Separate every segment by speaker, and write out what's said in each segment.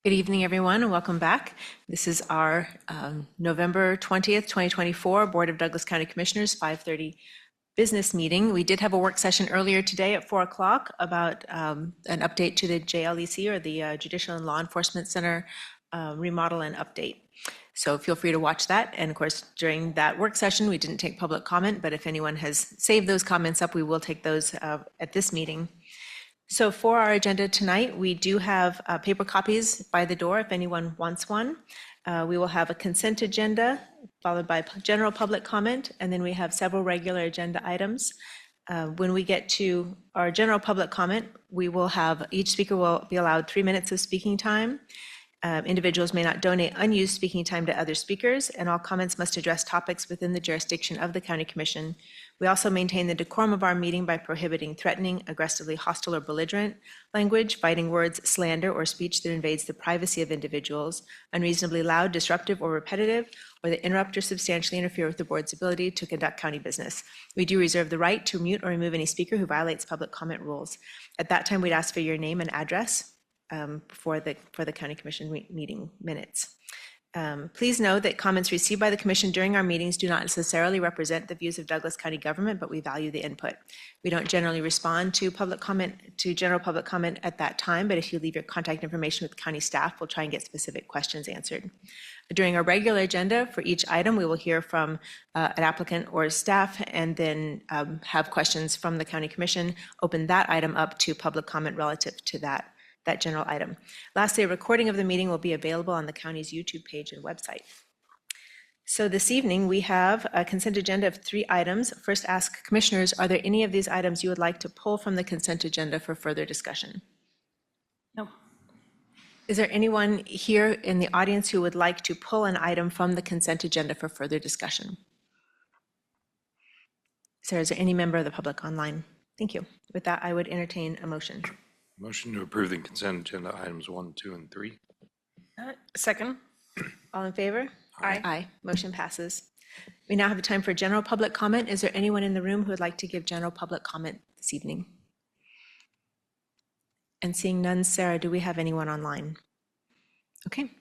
Speaker 1: Good evening, everyone, and welcome back. This is our November 20th, 2024 Board of Douglas County Commissioners 5:30 business meeting. We did have a work session earlier today at 4 o'clock about an update to the JLEC, or the Judicial and Law Enforcement Center remodel and update. So feel free to watch that. And of course, during that work session, we didn't take public comment, but if anyone has saved those comments up, we will take those at this meeting. So for our agenda tonight, we do have paper copies by the door if anyone wants one. We will have a consent agenda followed by general public comment, and then we have several regular agenda items. When we get to our general public comment, we will have, each speaker will be allowed 3 minutes of speaking time. Individuals may not donate unused speaking time to other speakers, and all comments must address topics within the jurisdiction of the County Commission. We also maintain the decorum of our meeting by prohibiting threatening, aggressively hostile or belligerent language, fighting words, slander, or speech that invades the privacy of individuals, unreasonably loud, disruptive, or repetitive, or that interrupt or substantially interfere with the board's ability to conduct county business. We do reserve the right to mute or remove any speaker who violates public comment rules. At that time, we'd ask for your name and address for the County Commission meeting minutes. Please know that comments received by the Commission during our meetings do not necessarily represent the views of Douglas County government, but we value the input. We don't generally respond to general public comment at that time, but if you leave your contact information with county staff, we'll try and get specific questions answered. During our regular agenda, for each item, we will hear from an applicant or staff, and then have questions from the County Commission, open that item up to public comment relative to that general item. Lastly, a recording of the meeting will be available on the county's YouTube page and website. So this evening, we have a consent agenda of 3 items. First, ask commissioners, are there any of these items you would like to pull from the consent agenda for further discussion?
Speaker 2: No.
Speaker 1: Is there anyone here in the audience who would like to pull an item from the consent agenda for further discussion? Is there any member of the public online? Thank you. With that, I would entertain a motion.
Speaker 3: Motion to approve the consent agenda items 1, 2, and 3.
Speaker 2: Second.
Speaker 1: All in favor?
Speaker 2: Aye.
Speaker 1: Aye. Motion passes. We now have time for general public comment. Is there anyone in the room who would like to give general public comment this evening? And seeing none, Sarah, do we have anyone online? Okay.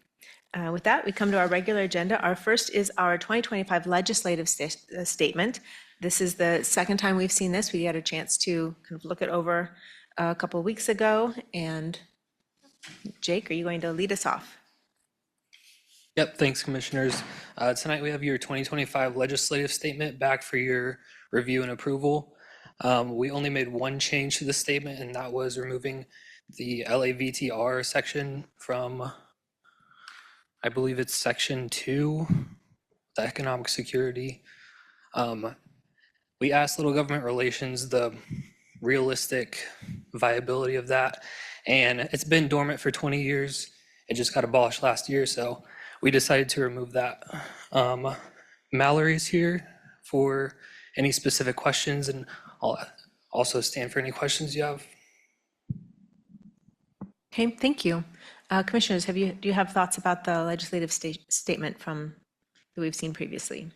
Speaker 1: With that, we come to our regular agenda. Our first is our 2025 legislative statement. This is the second time we've seen this. We had a chance to kind of look it over a couple of weeks ago. And Jake, are you going to lead us off?
Speaker 4: Yep, thanks, commissioners. Tonight we have your 2025 legislative statement back for your review and approval. We only made one change to the statement, and that was removing the LAVTR section from, I believe it's section 2, the economic security. We asked Little Government Relations the realistic viability of that, and it's been dormant for 20 years. It just got abolished last year, so we decided to remove that. Mallory's here for any specific questions, and I'll also stand for any questions you have.
Speaker 1: Okay, thank you. Commissioners, do you have thoughts about the legislative statement that we've seen previously?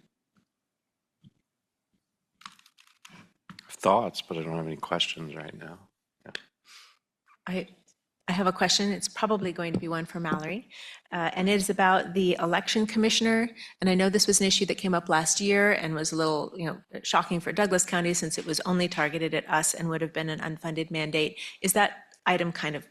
Speaker 3: Thoughts, but I don't have any questions right now.
Speaker 1: I have a question. It's probably going to be one for Mallory, and it is about the election commissioner. And I know this was an issue that came up last year and was a little, shocking for Douglas County since it was only targeted at us and would have been an unfunded mandate. Is that item kind of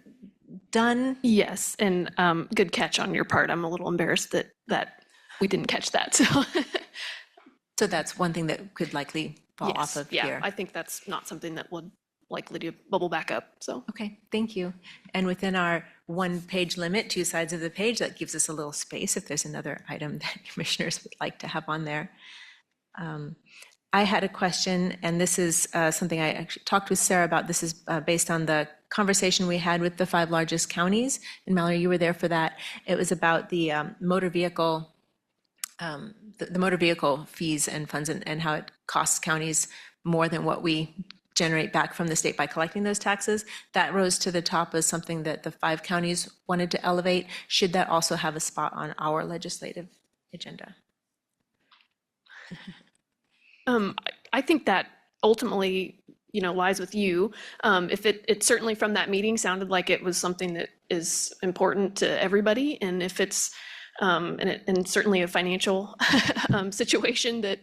Speaker 1: done?
Speaker 2: Yes, and good catch on your part. I'm a little embarrassed that we didn't catch that.
Speaker 1: So that's one thing that could likely fall off of here.
Speaker 2: Yeah, I think that's not something that would likely to bubble back up. So
Speaker 1: okay, thank you. And within our 1-page limit, 2 sides of the page, that gives us a little space if there's another item that commissioners would like to have on there. I had a question, and this is something I actually talked with Sarah about. This is based on the conversation we had with the 5 largest counties. And Mallory, you were there for that. It was about the motor vehicle the motor vehicle fees and funds, and how it costs counties more than what we generate back from the state by collecting those taxes. That rose to the top as something that the 5 counties wanted to elevate. Should that also have a spot on our legislative agenda?
Speaker 2: I think that ultimately, lies with you. If it certainly from that meeting sounded like it was something that is important to everybody, and if it's and certainly a financial situation that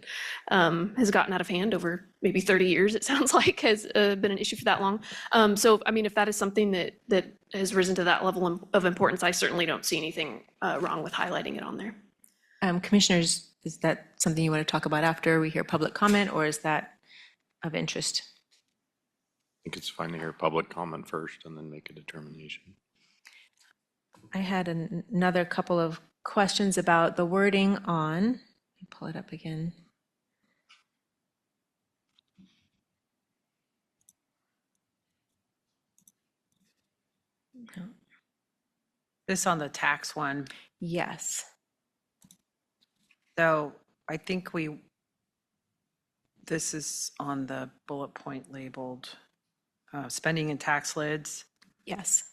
Speaker 2: has gotten out of hand over maybe 30 years, it sounds like, has been an issue for that long. So, I mean, if that is something that has risen to that level of importance, I certainly don't see anything wrong with highlighting it on there.
Speaker 1: Commissioners, is that something you want to talk about after we hear public comment, or is that of interest?
Speaker 3: I think it's fine to hear public comment first and then make a determination.
Speaker 1: I had another couple of questions about the wording on, let me pull it up again.
Speaker 5: This on the tax one.
Speaker 1: Yes.
Speaker 5: So I think this is on the bullet point labeled spending and tax lids.
Speaker 1: Yes.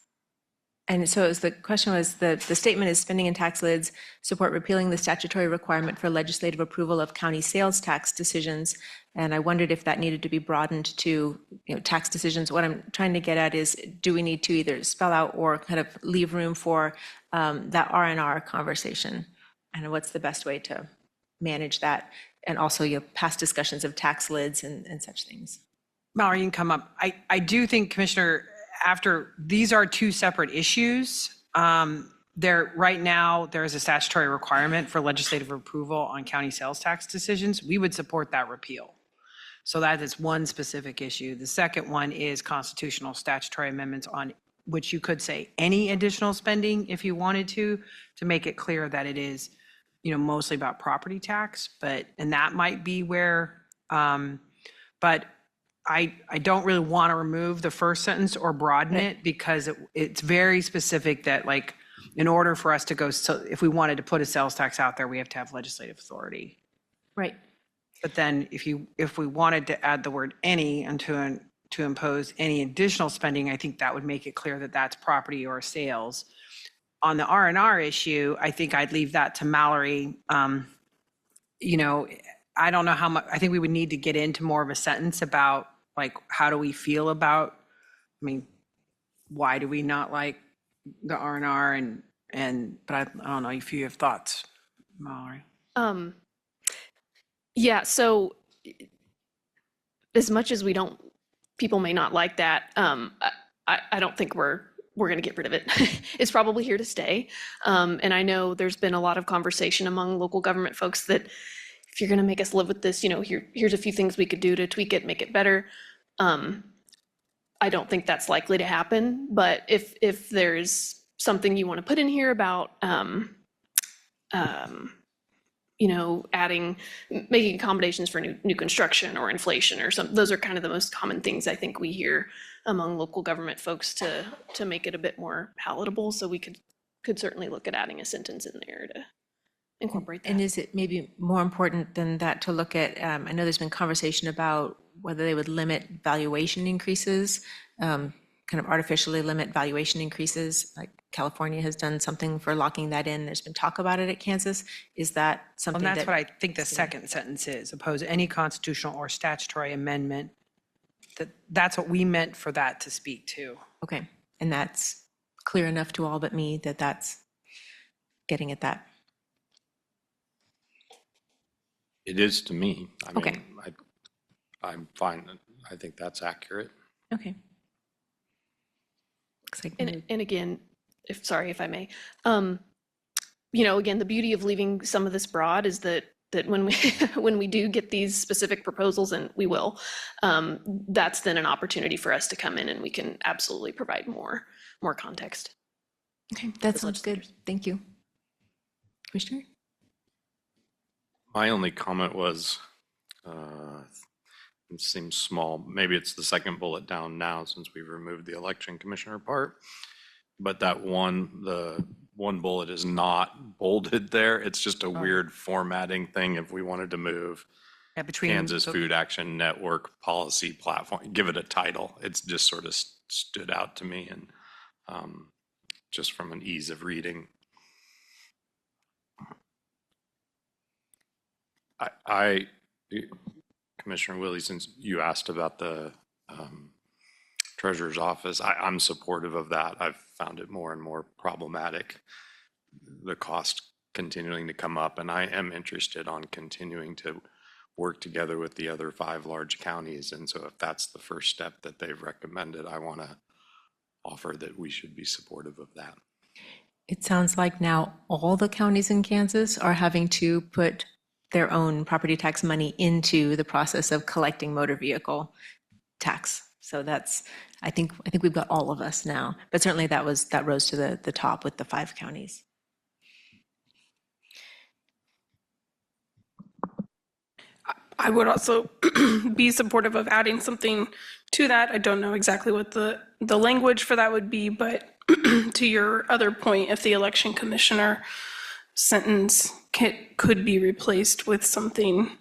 Speaker 1: And so the question was, the statement is spending and tax lids support repealing the statutory requirement for legislative approval of county sales tax decisions. And I wondered if that needed to be broadened to, tax decisions. What I'm trying to get at is, do we need to either spell out or kind of leave room for that R&R conversation? And what's the best way to manage that? And also, past discussions of tax lids and such things.
Speaker 5: Mallory, you can come up. I do think, Commissioner, after these are two separate issues, right now there is a statutory requirement for legislative approval on county sales tax decisions. We would support that repeal. So that is one specific issue. The second one is constitutional statutory amendments on which you could say any additional spending if you wanted to make it clear that it is, mostly about property tax, and that might be where, but I don't really want to remove the first sentence or broaden it, because it's very specific that, like, in order for us to go, so if we wanted to put a sales tax out there, we have to have legislative authority.
Speaker 1: Right.
Speaker 5: But then if we wanted to add the word any and to impose any additional spending, I think that would make it clear that that's property or sales. On the R&R issue, I think I'd leave that to Mallory. I don't know how much, I think we would need to get into more of a sentence about, like, how do we feel about, why do we not like the R&R but I don't know if you have thoughts, Mallory.
Speaker 2: Yeah, so as much as people may not like that, I don't think we're going to get rid of it. It's probably here to stay. And I know there's been a lot of conversation among local government folks that if you're going to make us live with this, here's a few things we could do to tweak it, make it better. I don't think that's likely to happen, but if there's something you want to put in here about, making accommodations for new construction or inflation or something, those are kind of the most common things I think we hear among local government folks to make it a bit more palatable. So we could certainly look at adding a sentence in there to incorporate that.
Speaker 1: And is it maybe more important than that to look at, I know there's been conversation about whether they would limit valuation increases, kind of artificially limit valuation increases, like California has done something for locking that in. There's been talk about it at Kansas. Is that something
Speaker 5: And that's
Speaker 1: that?
Speaker 5: what I think the second sentence is, oppose any constitutional or statutory amendment. That's what we meant for that to speak to.
Speaker 1: Okay, and that's clear enough to all but me that that's getting at that.
Speaker 3: It is to me.
Speaker 1: Okay.
Speaker 3: I'm fine. I think that's accurate.
Speaker 1: Okay. Looks like
Speaker 2: And again, if I may, again, the beauty of leaving some of this broad is that when we when we do get these specific proposals, and we will, that's then an opportunity for us to come in and we can absolutely provide more context.
Speaker 1: Okay, that sounds good. Thank you. Commissioner?
Speaker 3: My only comment was, it seems small. Maybe it's the second bullet down now since we've removed the election commissioner part. But the one bullet is not bolded there. It's just a weird formatting thing if we wanted to move
Speaker 5: Between
Speaker 3: Kansas Food Action Network policy platform, give it a title. It's just sort of stood out to me, and just from an ease of reading. Commissioner Willie, since you asked about the treasurer's office. I'm supportive of that. I've found it more and more problematic, the cost continuing to come up, and I am interested on continuing to work together with the other 5 large counties. And so if that's the first step that they've recommended, I want to offer that we should be supportive of that.
Speaker 1: It sounds like now all the counties in Kansas are having to put their own property tax money into the process of collecting motor vehicle tax. So that's, I think we've got all of us now, but certainly that rose to the top with the 5 counties.
Speaker 6: I would also be supportive of adding something to that. I don't know exactly what the language for that would be, but to your other point, if the election commissioner sentence could be replaced with something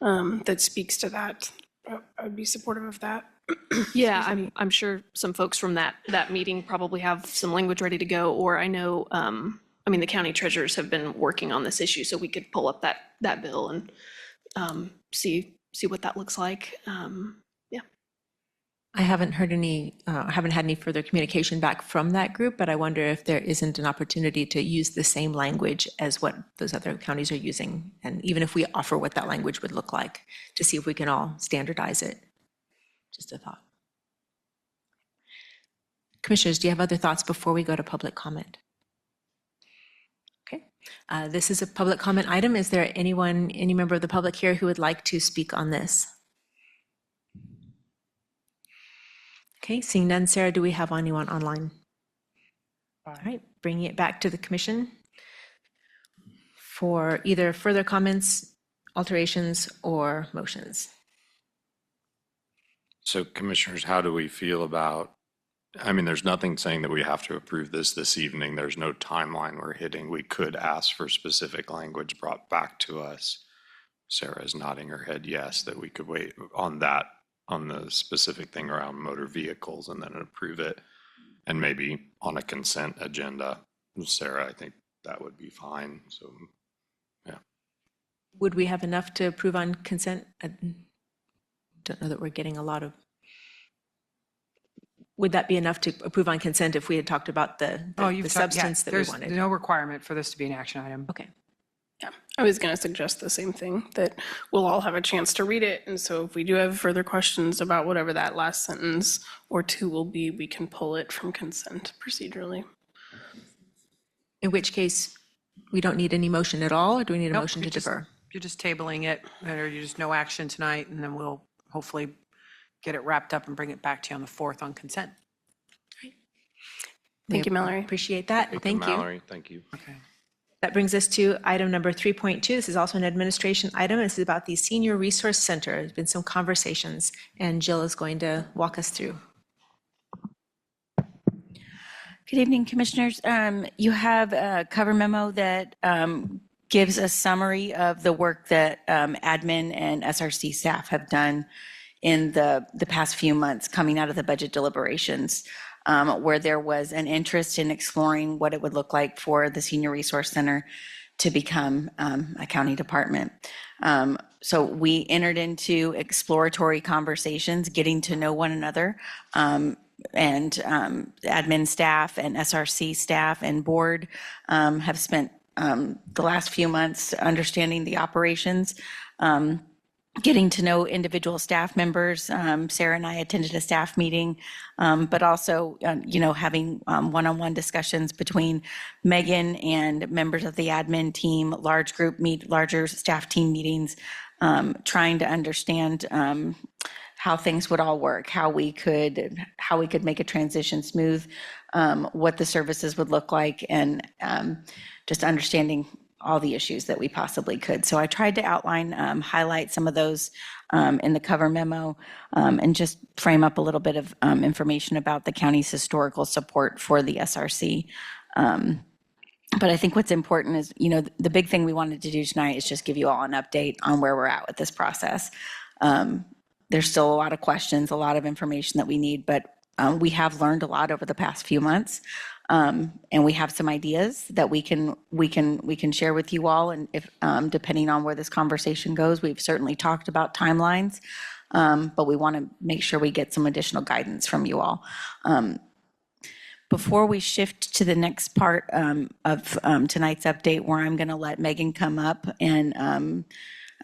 Speaker 6: that speaks to that, I would be supportive of that.
Speaker 2: Yeah, I'm sure some folks from that meeting probably have some language ready to go, or I know, I mean, the county treasurers have been working on this issue, so we could pull up that bill and see what that looks like. Yeah.
Speaker 1: I haven't heard I haven't had any further communication back from that group, but I wonder if there isn't an opportunity to use the same language as what those other counties are using. And even if we offer what that language would look like, to see if we can all standardize it. Just a thought. Commissioners, do you have other thoughts before we go to public comment? Okay. This is a public comment item. Is there any member of the public here who would like to speak on this? Okay, seeing none, Sarah, do we have anyone online? All right, bringing it back to the commission for either further comments, alterations, or motions.
Speaker 3: So commissioners, how do we feel about, I mean, there's nothing saying that we have to approve this evening. There's no timeline we're hitting. We could ask for specific language brought back to us. Sarah is nodding her head yes, that we could wait on that, on the specific thing around motor vehicles, and then approve it. And maybe on a consent agenda. Sarah, I think that would be fine. So, yeah.
Speaker 1: Would we have enough to approve on consent? I don't know that we're getting a lot of. Would that be enough to approve on consent if we had talked about the substance that we wanted?
Speaker 5: There's no requirement for this to be an action item.
Speaker 1: Okay.
Speaker 6: Yeah, I was going to suggest the same thing, that we'll all have a chance to read it. And so if we do have further questions about whatever that last sentence or 2 will be, we can pull it from consent procedurally.
Speaker 1: In which case, we don't need any motion at all, or do we need a
Speaker 5: Nope,
Speaker 1: motion to
Speaker 5: you're just-
Speaker 1: defer?
Speaker 5: You're just tabling it, or you just no action tonight, and then we'll hopefully get it wrapped up and bring it back to you on the 4th on consent.
Speaker 6: Thank you, Mallory.
Speaker 1: Appreciate that. Thank you.
Speaker 3: Mallory, thank you.
Speaker 5: Okay.
Speaker 1: That brings us to item number 3.2. This is also an administration item. This is about the Senior Resource Center. There's been some conversations, and Jill is going to walk us through.
Speaker 7: Good evening, Commissioners. You have a cover memo that gives a summary of the work that admin and SRC staff have done in the past few months coming out of the budget deliberations, where there was an interest in exploring what it would look like for the Senior Resource Center to become a county department. So we entered into exploratory conversations, getting to know one another, and admin staff and SRC staff and board have spent the last few months understanding the operations, getting to know individual staff members. Sarah and I attended a staff meeting, but also, having one-on-one discussions between Megan and members of the admin team, larger staff team meetings, trying to understand how things would all work, how we could make a transition smooth, what the services would look like, and just understanding all the issues that we possibly could. So I tried to outline, highlight some of those in the cover memo, and just frame up a little bit of information about the county's historical support for the SRC. But I think what's important is, the big thing we wanted to do tonight is just give you all an update on where we're at with this process. There's still a lot of questions, a lot of information that we need, but we have learned a lot over the past few months. And we have some ideas that we can share with you all. And if, depending on where this conversation goes, we've certainly talked about timelines. but we want to make sure we get some additional guidance from you all. Before we shift to the next part of tonight's update, where I'm going to let Megan come up and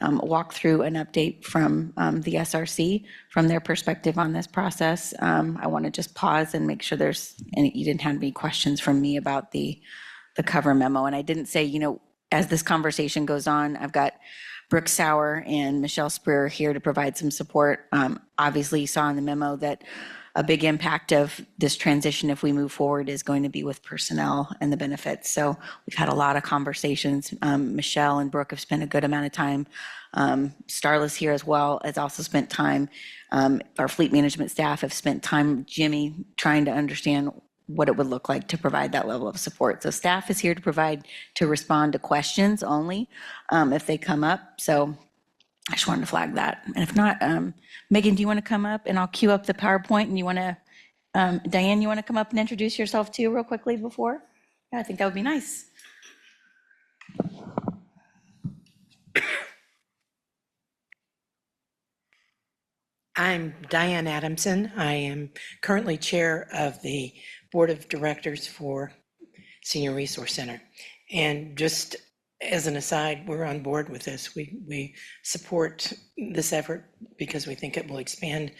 Speaker 7: walk through an update from the SRC, from their perspective on this process, I want to just pause and make sure you didn't have any questions from me about the cover memo. And I didn't say, as this conversation goes on, I've got Brooke Sauer and Michelle Spreer here to provide some support. Obviously, you saw in the memo that a big impact of this transition, if we move forward, is going to be with personnel and the benefits. So we've had a lot of conversations. Michelle and Brooke have spent a good amount of time. Starla's here as well, has also spent time. Our fleet management staff have spent time, Jimmy, trying to understand what it would look like to provide that level of support. So staff is here to respond to questions only if they come up. So I just wanted to flag that. And if not, Megan, do you want to come up and I'll queue up the PowerPoint, and you want to, Diane, you want to come up and introduce yourself too real quickly before? Yeah, I think that would be nice.
Speaker 8: I'm Diane Adamson. I am currently chair of the Board of Directors for Senior Resource Center. And just as an aside, we're on board with this. We support this effort because we think it will expand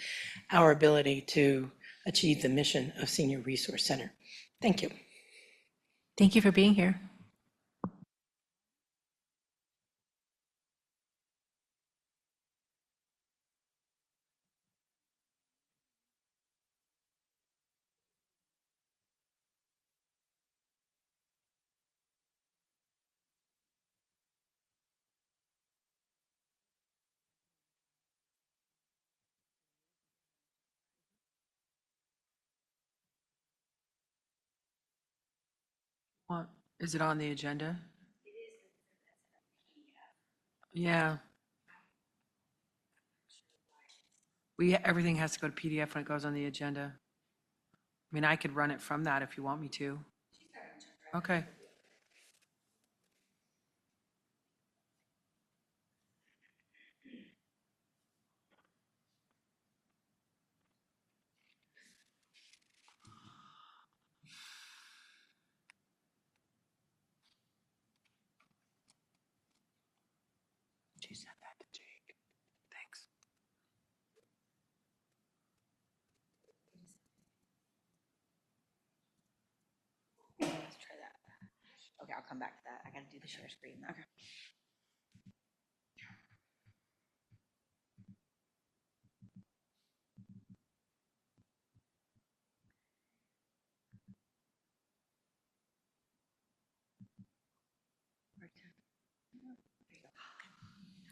Speaker 8: our ability to achieve the mission of Senior Resource Center. Thank you.
Speaker 1: Thank you for being here.
Speaker 5: Is it on the agenda? Yeah. Everything has to go to PDF when it goes on the agenda. I mean, I could run it from that if you want me to. Okay. She said that to Jake. Thanks.
Speaker 7: Let's try that. Okay, I'll come back to that. I got to do the share screen. Okay.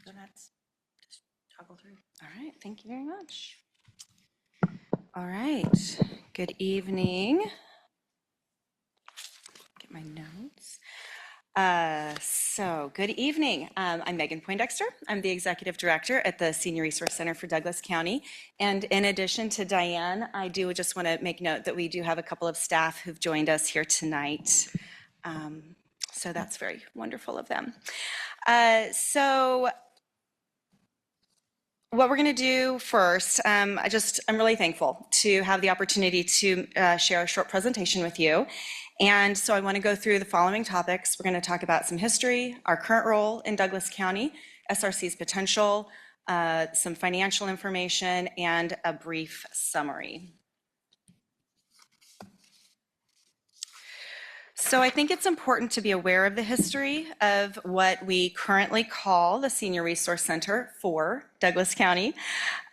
Speaker 7: Go nuts. Just toggle through.
Speaker 9: All right, thank you very much. All right, good evening. Get my notes. Good evening. I'm Megan Poindexter. I'm the Executive Director at the Senior Resource Center for Douglas County. And in addition to Diane, I do just want to make note that we do have a couple of staff who've joined us here tonight. So that's very wonderful of them. What we're going to do first, I'm really thankful to have the opportunity to share a short presentation with you. And so I want to go through the following topics. We're going to talk about some history, our current role in Douglas County, SRC's potential, some financial information, and a brief summary. So I think it's important to be aware of the history of what we currently call the Senior Resource Center for Douglas County.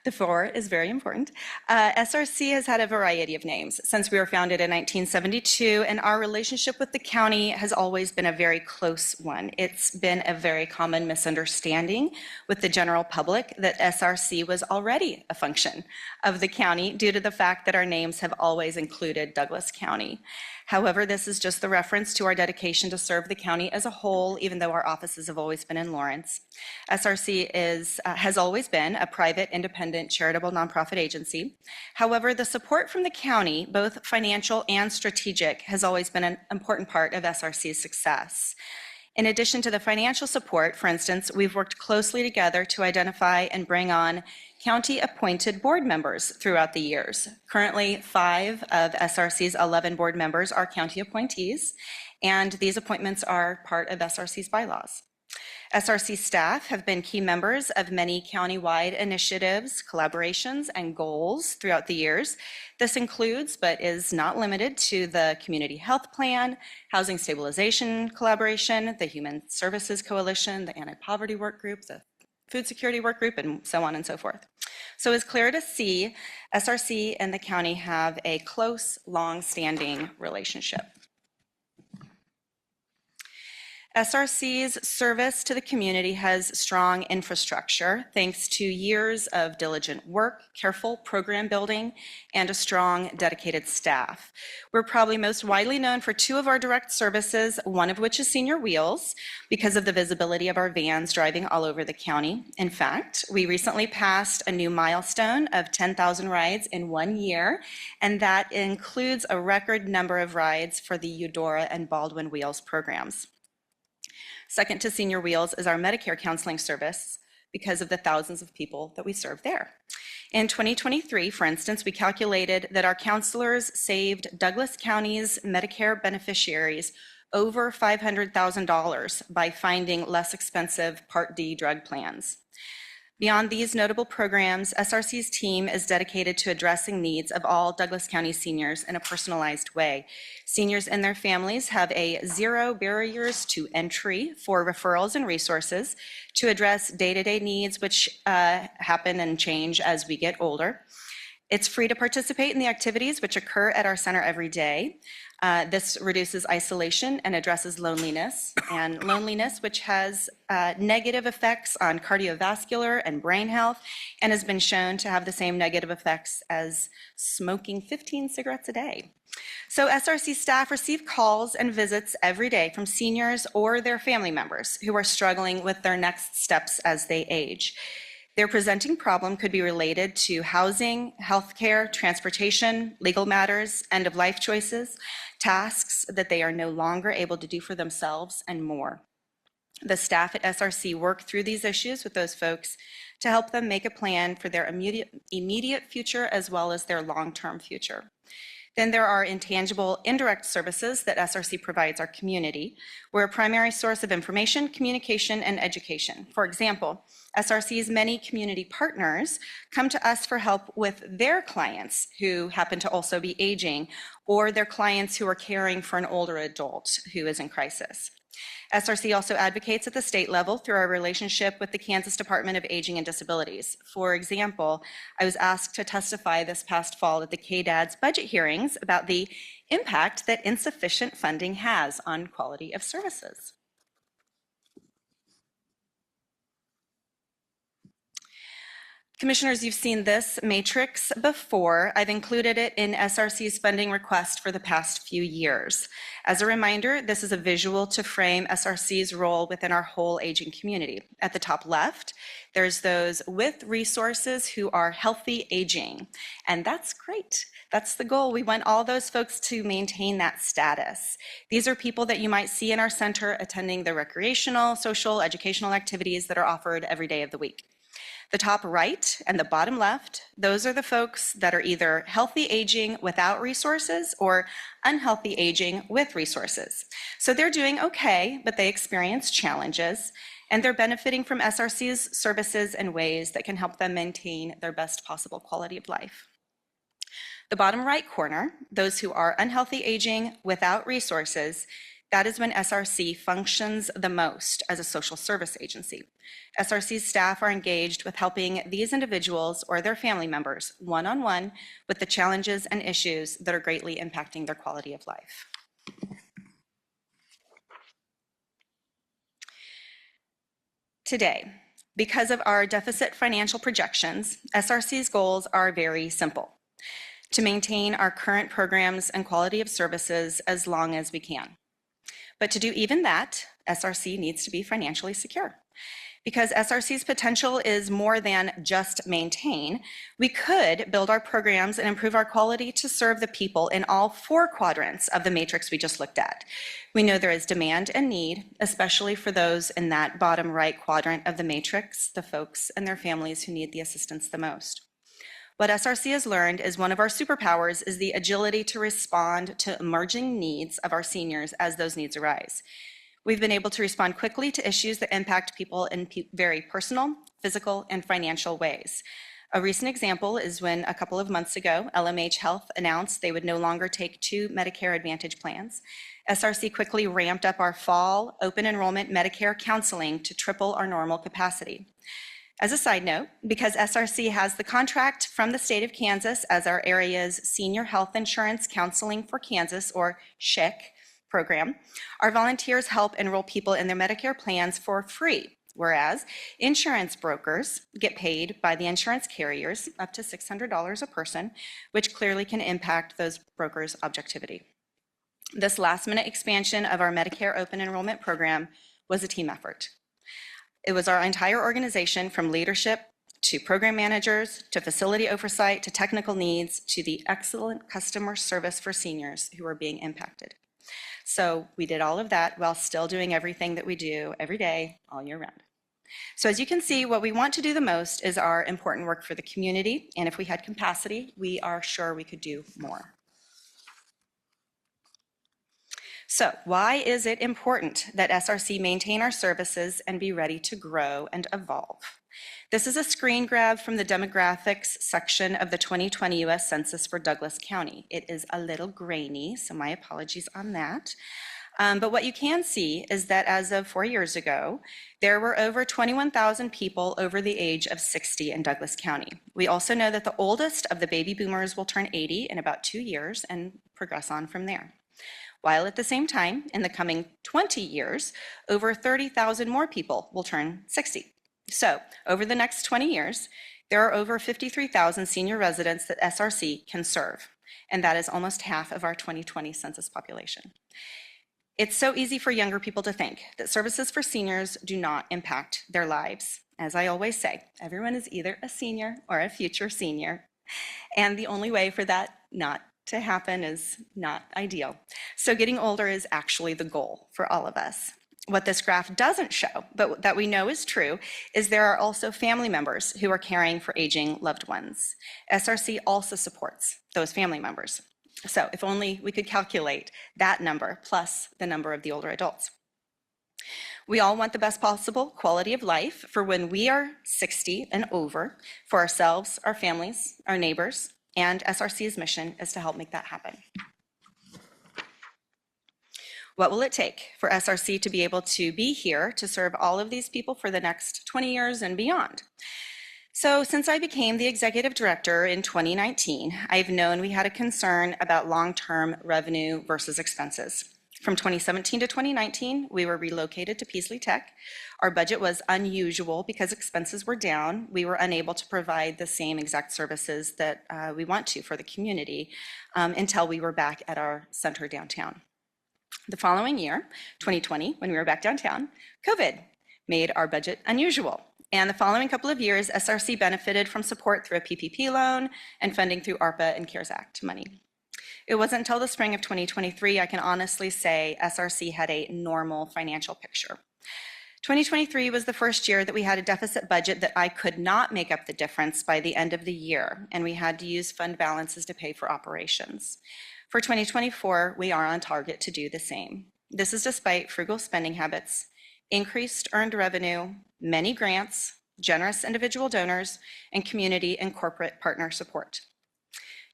Speaker 9: The "for" is very important. SRC has had a variety of names since we were founded in 1972, and our relationship with the county has always been a very close one. It's been a very common misunderstanding with the general public that SRC was already a function of the county due to the fact that our names have always included Douglas County. However, this is just the reference to our dedication to serve the county as a whole, even though our offices have always been in Lawrence. SRC has always been a private, independent, charitable nonprofit agency. However, the support from the county, both financial and strategic, has always been an important part of SRC's success. In addition to the financial support, for instance, we've worked closely together to identify and bring on county-appointed board members throughout the years. Currently, 5 of SRC's 11 board members are county appointees, and these appointments are part of SRC's bylaws. SRC staff have been key members of many county-wide initiatives, collaborations, and goals throughout the years. This includes, but is not limited to, the Community Health Plan, Housing Stabilization Collaboration, the Human Services Coalition, the Anti-Poverty Work Group, the Food Security Work Group, and so on and so forth. So it's clear to see SRC and the county have a close, long-standing relationship. SRC's service to the community has strong infrastructure thanks to years of diligent work, careful program building, and a strong, dedicated staff. We're probably most widely known for 2 of our direct services, one of which is Senior Wheels, because of the visibility of our vans driving all over the county. In fact, we recently passed a new milestone of 10,000 rides in 1 year, and that includes a record number of rides for the Eudora and Baldwin Wheels programs. Second to Senior Wheels is our Medicare counseling service because of the thousands of people that we serve there. In 2023, for instance, we calculated that our counselors saved Douglas County's Medicare beneficiaries over $500,000 by finding less expensive Part D drug plans. Beyond these notable programs, SRC's team is dedicated to addressing needs of all Douglas County seniors in a personalized way. Seniors and their families have a 0 barriers to entry for referrals and resources to address day-to-day needs which happen and change as we get older. It's free to participate in the activities which occur at our center every day. This reduces isolation and addresses loneliness, which has negative effects on cardiovascular and brain health, and has been shown to have the same negative effects as smoking 15 cigarettes a day. So SRC staff receive calls and visits every day from seniors or their family members who are struggling with their next steps as they age. Their presenting problem could be related to housing, healthcare, transportation, legal matters, end-of-life choices, tasks that they are no longer able to do for themselves, and more. The staff at SRC work through these issues with those folks to help them make a plan for their immediate future as well as their long-term future. Then there are intangible, indirect services that SRC provides our community. We're a primary source of information, communication, and education. For example, SRC's many community partners come to us for help with their clients who happen to also be aging, or their clients who are caring for an older adult who is in crisis. SRC also advocates at the state level through our relationship with the Kansas Department of Aging and Disabilities. For example, I was asked to testify this past fall at the KDAD's budget hearings about the impact that insufficient funding has on quality of services. Commissioners, you've seen this matrix before. I've included it in SRC's funding request for the past few years. As a reminder, this is a visual to frame SRC's role within our whole aging community. At the top left, there's those with resources who are healthy aging, and that's great. That's the goal. We want all those folks to maintain that status. These are people that you might see in our center attending the recreational, social, educational activities that are offered every day of the week. The top right and the bottom left, those are the folks that are either healthy aging without resources or unhealthy aging with resources. So they're doing okay, but they experience challenges, and they're benefiting from SRC's services in ways that can help them maintain their best possible quality of life. The bottom right corner, those who are unhealthy aging without resources, that is when SRC functions the most as a social service agency. SRC's staff are engaged with helping these individuals or their family members one-on-one with the challenges and issues that are greatly impacting their quality of life. Today, because of our deficit financial projections, SRC's goals are very simple: to maintain our current programs and quality of services as long as we can. But to do even that, SRC needs to be financially secure. Because SRC's potential is more than just maintain, we could build our programs and improve our quality to serve the people in all 4 quadrants of the matrix we just looked at. We know there is demand and need, especially for those in that bottom right quadrant of the matrix, the folks and their families who need the assistance the most. What SRC has learned is one of our superpowers is the agility to respond to emerging needs of our seniors as those needs arise. We've been able to respond quickly to issues that impact people in very personal, physical, and financial ways. A recent example is when a couple of months ago, LMH Health announced they would no longer take 2 Medicare Advantage plans. SRC quickly ramped up our fall open enrollment Medicare counseling to triple our normal capacity. As a side note, because SRC has the contract from the state of Kansas as our area's Senior Health Insurance Counseling for Kansas, or SHIC, program, our volunteers help enroll people in their Medicare plans for free, whereas insurance brokers get paid by the insurance carriers up to $600 a person, which clearly can impact those brokers' objectivity. This last-minute expansion of our Medicare open enrollment program was a team effort. It was our entire organization, from leadership to program managers, to facility oversight, to technical needs, to the excellent customer service for seniors who are being impacted. So we did all of that while still doing everything that we do every day, all year round. So as you can see, what we want to do the most is our important work for the community. And if we had capacity, we are sure we could do more. So why is it important that SRC maintain our services and be ready to grow and evolve? This is a screen grab from the demographics section of the 2020 U.S. Census for Douglas County. It is a little grainy, so my apologies on that. But what you can see is that as of 4 years ago, there were over 21,000 people over the age of 60 in Douglas County. We also know that the oldest of the baby boomers will turn 80 in about 2 years and progress on from there. While at the same time, in the coming 20 years, over 30,000 more people will turn 60. So over the next 20 years, there are over 53,000 senior residents that SRC can serve, and that is almost half of our 2020 census population. It's so easy for younger people to think that services for seniors do not impact their lives. As I always say, everyone is either a senior or a future senior, and the only way for that not to happen is not ideal. So getting older is actually the goal for all of us. What this graph doesn't show, but that we know is true, is there are also family members who are caring for aging loved ones. SRC also supports those family members. So if only we could calculate that number plus the number of the older adults. We all want the best possible quality of life for when we are 60 and over, for ourselves, our families, our neighbors, and SRC's mission is to help make that happen. What will it take for SRC to be able to be here to serve all of these people for the next 20 years and beyond? So since I became the executive director in 2019, I've known we had a concern about long-term revenue versus expenses. From 2017 to 2019, we were relocated to Peasley Tech. Our budget was unusual because expenses were down. We were unable to provide the same exact services that we want to for the community until we were back at our center downtown. The following year, 2020, when we were back downtown, COVID made our budget unusual. And the following couple of years, SRC benefited from support through a PPP loan and funding through ARPA and CARES Act money. It wasn't until the spring of 2023, I can honestly say, SRC had a normal financial picture. 2023 was the first year that we had a deficit budget that I could not make up the difference by the end of the year, and we had to use fund balances to pay for operations. For 2024, we are on target to do the same. This is despite frugal spending habits, increased earned revenue, many grants, generous individual donors, and community and corporate partner support.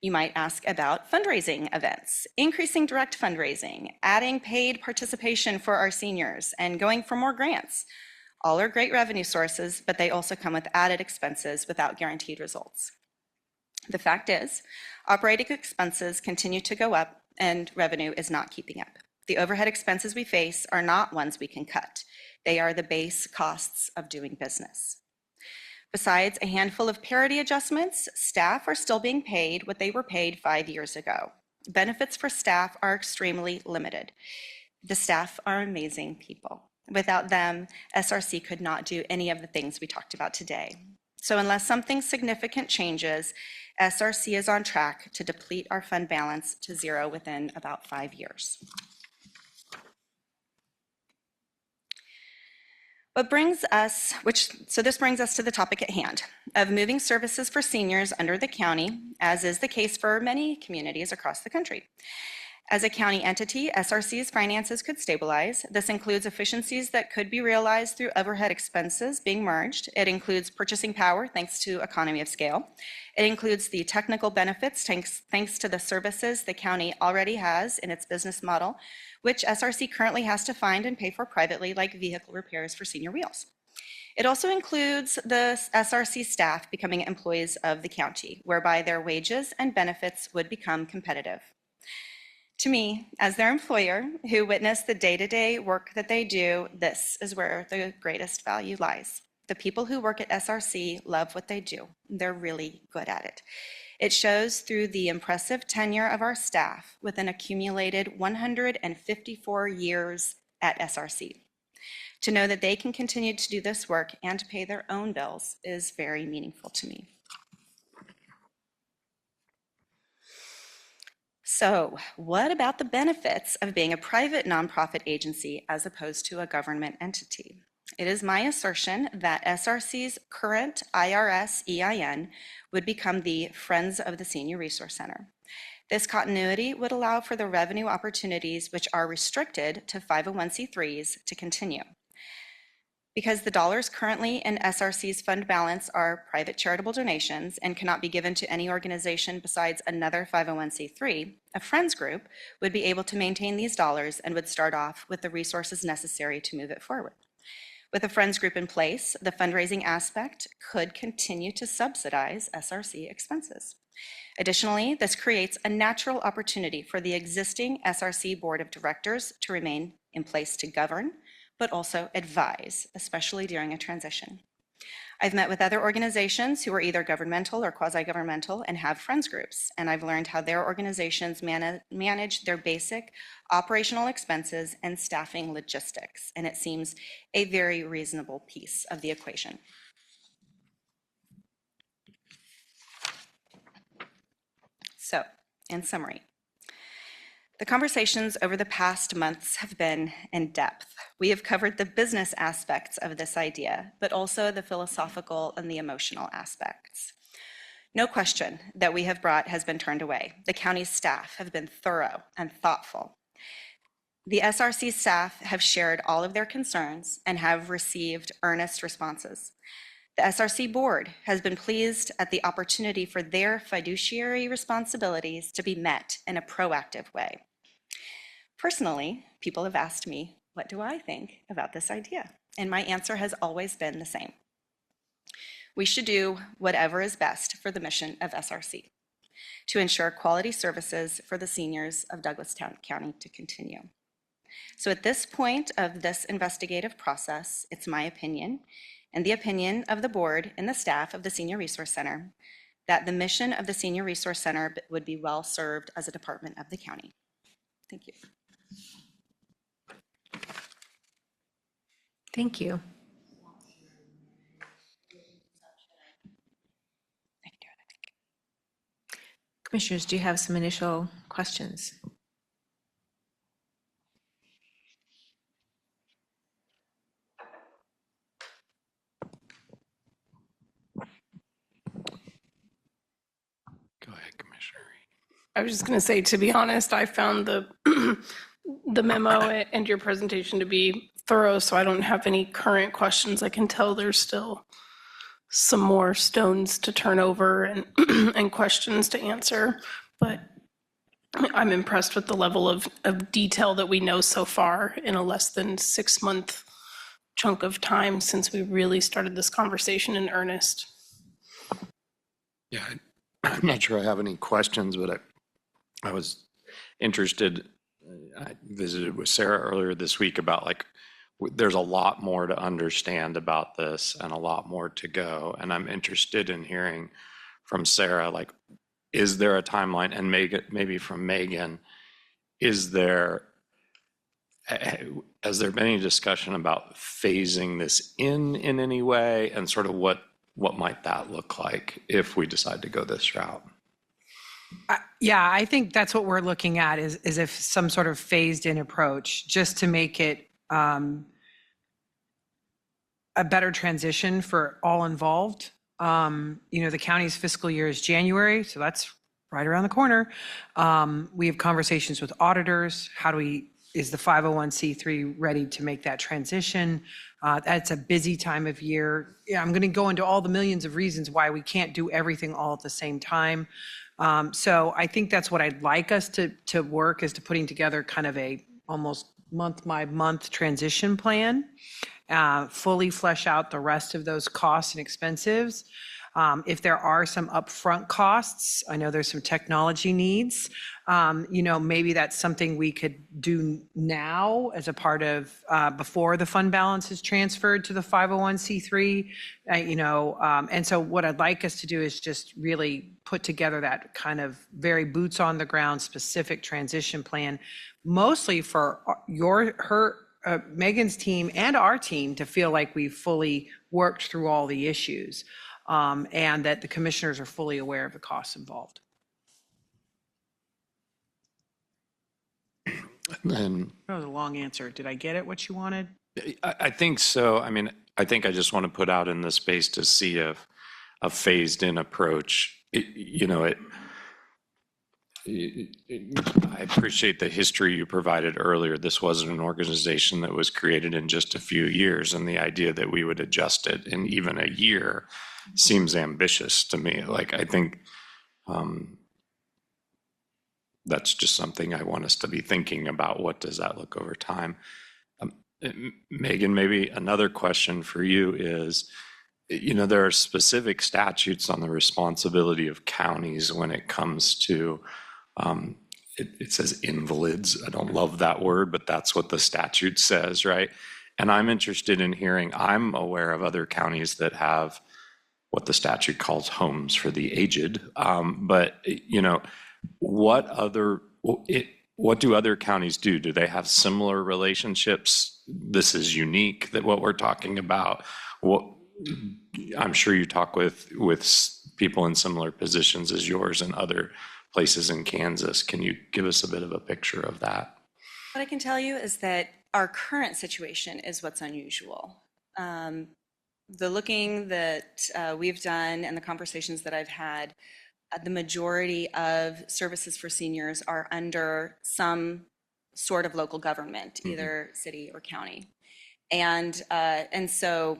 Speaker 9: You might ask about fundraising events, increasing direct fundraising, adding paid participation for our seniors, and going for more grants. All are great revenue sources, but they also come with added expenses without guaranteed results. The fact is, operating expenses continue to go up and revenue is not keeping up. The overhead expenses we face are not ones we can cut. They are the base costs of doing business. Besides a handful of parity adjustments, staff are still being paid what they were paid 5 years ago. Benefits for staff are extremely limited. The staff are amazing people. Without them, SRC could not do any of the things we talked about today. So unless something significant changes, SRC is on track to deplete our fund balance to zero within about 5 years. This brings us to the topic at hand of moving services for seniors under the county, as is the case for many communities across the country. As a county entity, SRC's finances could stabilize. This includes efficiencies that could be realized through overhead expenses being merged. It includes purchasing power thanks to economy of scale. It includes the technical benefits thanks to the services the county already has in its business model, which SRC currently has to find and pay for privately, like vehicle repairs for senior wheels. It also includes the SRC staff becoming employees of the county, whereby their wages and benefits would become competitive. To me, as their employer, who witness the day-to-day work that they do, this is where the greatest value lies. The people who work at SRC love what they do. They're really good at it. It shows through the impressive tenure of our staff with an accumulated 154 years at SRC. To know that they can continue to do this work and pay their own bills is very meaningful to me. So, what about the benefits of being a private nonprofit agency as opposed to a government entity? It is my assertion that SRC's current IRS EIN would become the Friends of the Senior Resource Center. This continuity would allow for the revenue opportunities which are restricted to 501c3s to continue. Because the dollars currently in SRC's fund balance are private charitable donations and cannot be given to any organization besides another 501c3, a Friends group would be able to maintain these dollars and would start off with the resources necessary to move it forward. With a Friends group in place, the fundraising aspect could continue to subsidize SRC expenses. Additionally, this creates a natural opportunity for the existing SRC Board of Directors to remain in place to govern, but also advise, especially during a transition. I've met with other organizations who are either governmental or quasi-governmental and have Friends groups, and I've learned how their organizations manage their basic operational expenses and staffing logistics, and it seems a very reasonable piece of the equation. So, in summary, the conversations over the past months have been in depth. We have covered the business aspects of this idea, but also the philosophical and the emotional aspects. No question that we have brought has been turned away. The county's staff have been thorough and thoughtful. The SRC staff have shared all of their concerns and have received earnest responses. The SRC board has been pleased at the opportunity for their fiduciary responsibilities to be met in a proactive way. Personally, people have asked me, what do I think about this idea? And my answer has always been the same. We should do whatever is best for the mission of SRC to ensure quality services for the seniors of Douglas County to continue. So at this point of this investigative process, it's my opinion and the opinion of the board and the staff of the Senior Resource Center that the mission of the Senior Resource Center would be well served as a department of the county. Thank you.
Speaker 1: Thank you. Commissioners, do you have some initial questions?
Speaker 3: Go ahead, Commissioner.
Speaker 6: I was just going to say, to be honest, I found the the memo and your presentation to be thorough, so I don't have any current questions. I can tell there's still some more stones to turn over and and questions to answer, but I'm impressed with the level of detail that we know so far in a less than 6-month chunk of time since we really started this conversation in earnest.
Speaker 3: Yeah, I'm not sure I have any questions, but I was interested. I visited with Sarah earlier this week about there's a lot more to understand about this and a lot more to go. And I'm interested in hearing from Sarah, is there a timeline? And maybe from Megan, is there has there been any discussion about phasing this in any way, and sort of what might that look like if we decide to go this route?
Speaker 5: Yeah, I think that's what we're looking at is if some sort of phased in approach, just to make it a better transition for all involved. The county's fiscal year is January, so that's right around the corner. We have conversations with auditors. Is the 501c3 ready to make that transition? That's a busy time of year. Yeah, I'm going to go into all the millions of reasons why we can't do everything all at the same time. So I think that's what I'd like us to work, is to putting together kind of a almost month by month transition plan, fully flesh out the rest of those costs and expenses. If there are some upfront costs, I know there's some technology needs. Maybe that's something we could do now as a part of before the fund balance is transferred to the 501c3. And so what I'd like us to do is just really put together that kind of very boots on the ground specific transition plan, mostly for Megan's team and our team to feel like we've fully worked through all the issues. And that the commissioners are fully aware of the costs involved.
Speaker 3: And
Speaker 5: That was a long answer. Did I get it, what you wanted?
Speaker 3: I think so. I mean, I think I just want to put out in the space to see if a phased in approach, I appreciate the history you provided earlier. This wasn't an organization that was created in just a few years, and the idea that we would adjust it in even a year seems ambitious to me. Like, I think that's just something I want us to be thinking about. What does that look over time? Megan, maybe another question for you is, there are specific statutes on the responsibility of counties when it comes to, it says invalids. I don't love that word, but that's what the statute says, right? And I'm interested in hearing, I'm aware of other counties that have what the statute calls homes for the aged. But what do other counties do? Do they have similar relationships? This is unique, that what we're talking about. I'm sure you talk with people in similar positions as yours and other places in Kansas. Can you give us a bit of a picture of that?
Speaker 9: What I can tell you is that our current situation is what's unusual. The looking that we've done and the conversations that I've had, the majority of services for seniors are under some sort of local government, either city or county. And so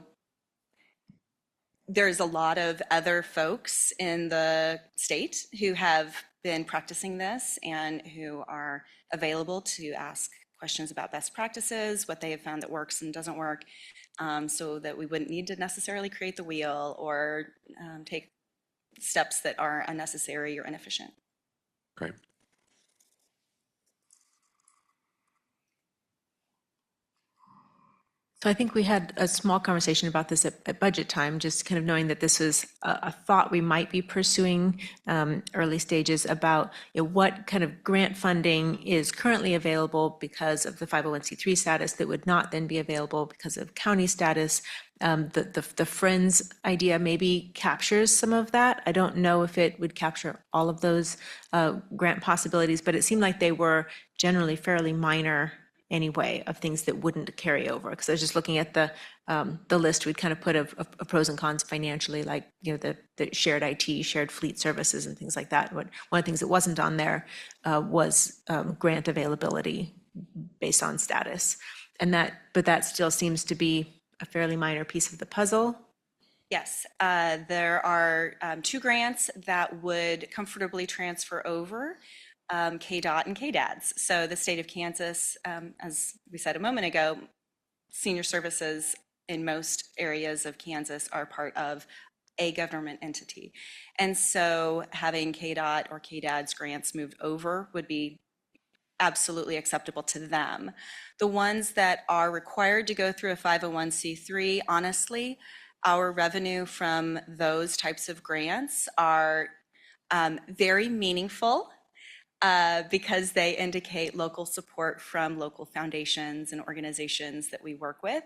Speaker 9: there's a lot of other folks in the state who have been practicing this and who are available to ask questions about best practices, what they have found that works and doesn't work, so that we wouldn't need to necessarily create the wheel or take steps that are unnecessary or inefficient.
Speaker 3: Great.
Speaker 1: So I think we had a small conversation about this at budget time, just kind of knowing that this was a thought we might be pursuing early stages about what kind of grant funding is currently available because of the 501c3 status that would not then be available because of county status. The Friends idea maybe captures some of that. I don't know if it would capture all of those grant possibilities, but it seemed like they were generally fairly minor anyway of things that wouldn't carry over. Because I was just looking at the list we'd kind of put of pros and cons financially, like the shared IT, shared fleet services, and things like that. One of the things that wasn't on there was grant availability based on status, but that still seems to be a fairly minor piece of the puzzle.
Speaker 9: Yes, there are 2 grants that would comfortably transfer over. KDOT and KDADS. So the state of Kansas, as we said a moment ago, senior services in most areas of Kansas are part of a government entity. And so having KDOT or KDADS grants moved over would be absolutely acceptable to them. The ones that are required to go through a 501c3, honestly, our revenue from those types of grants are very meaningful. because they indicate local support from local foundations and organizations that we work with.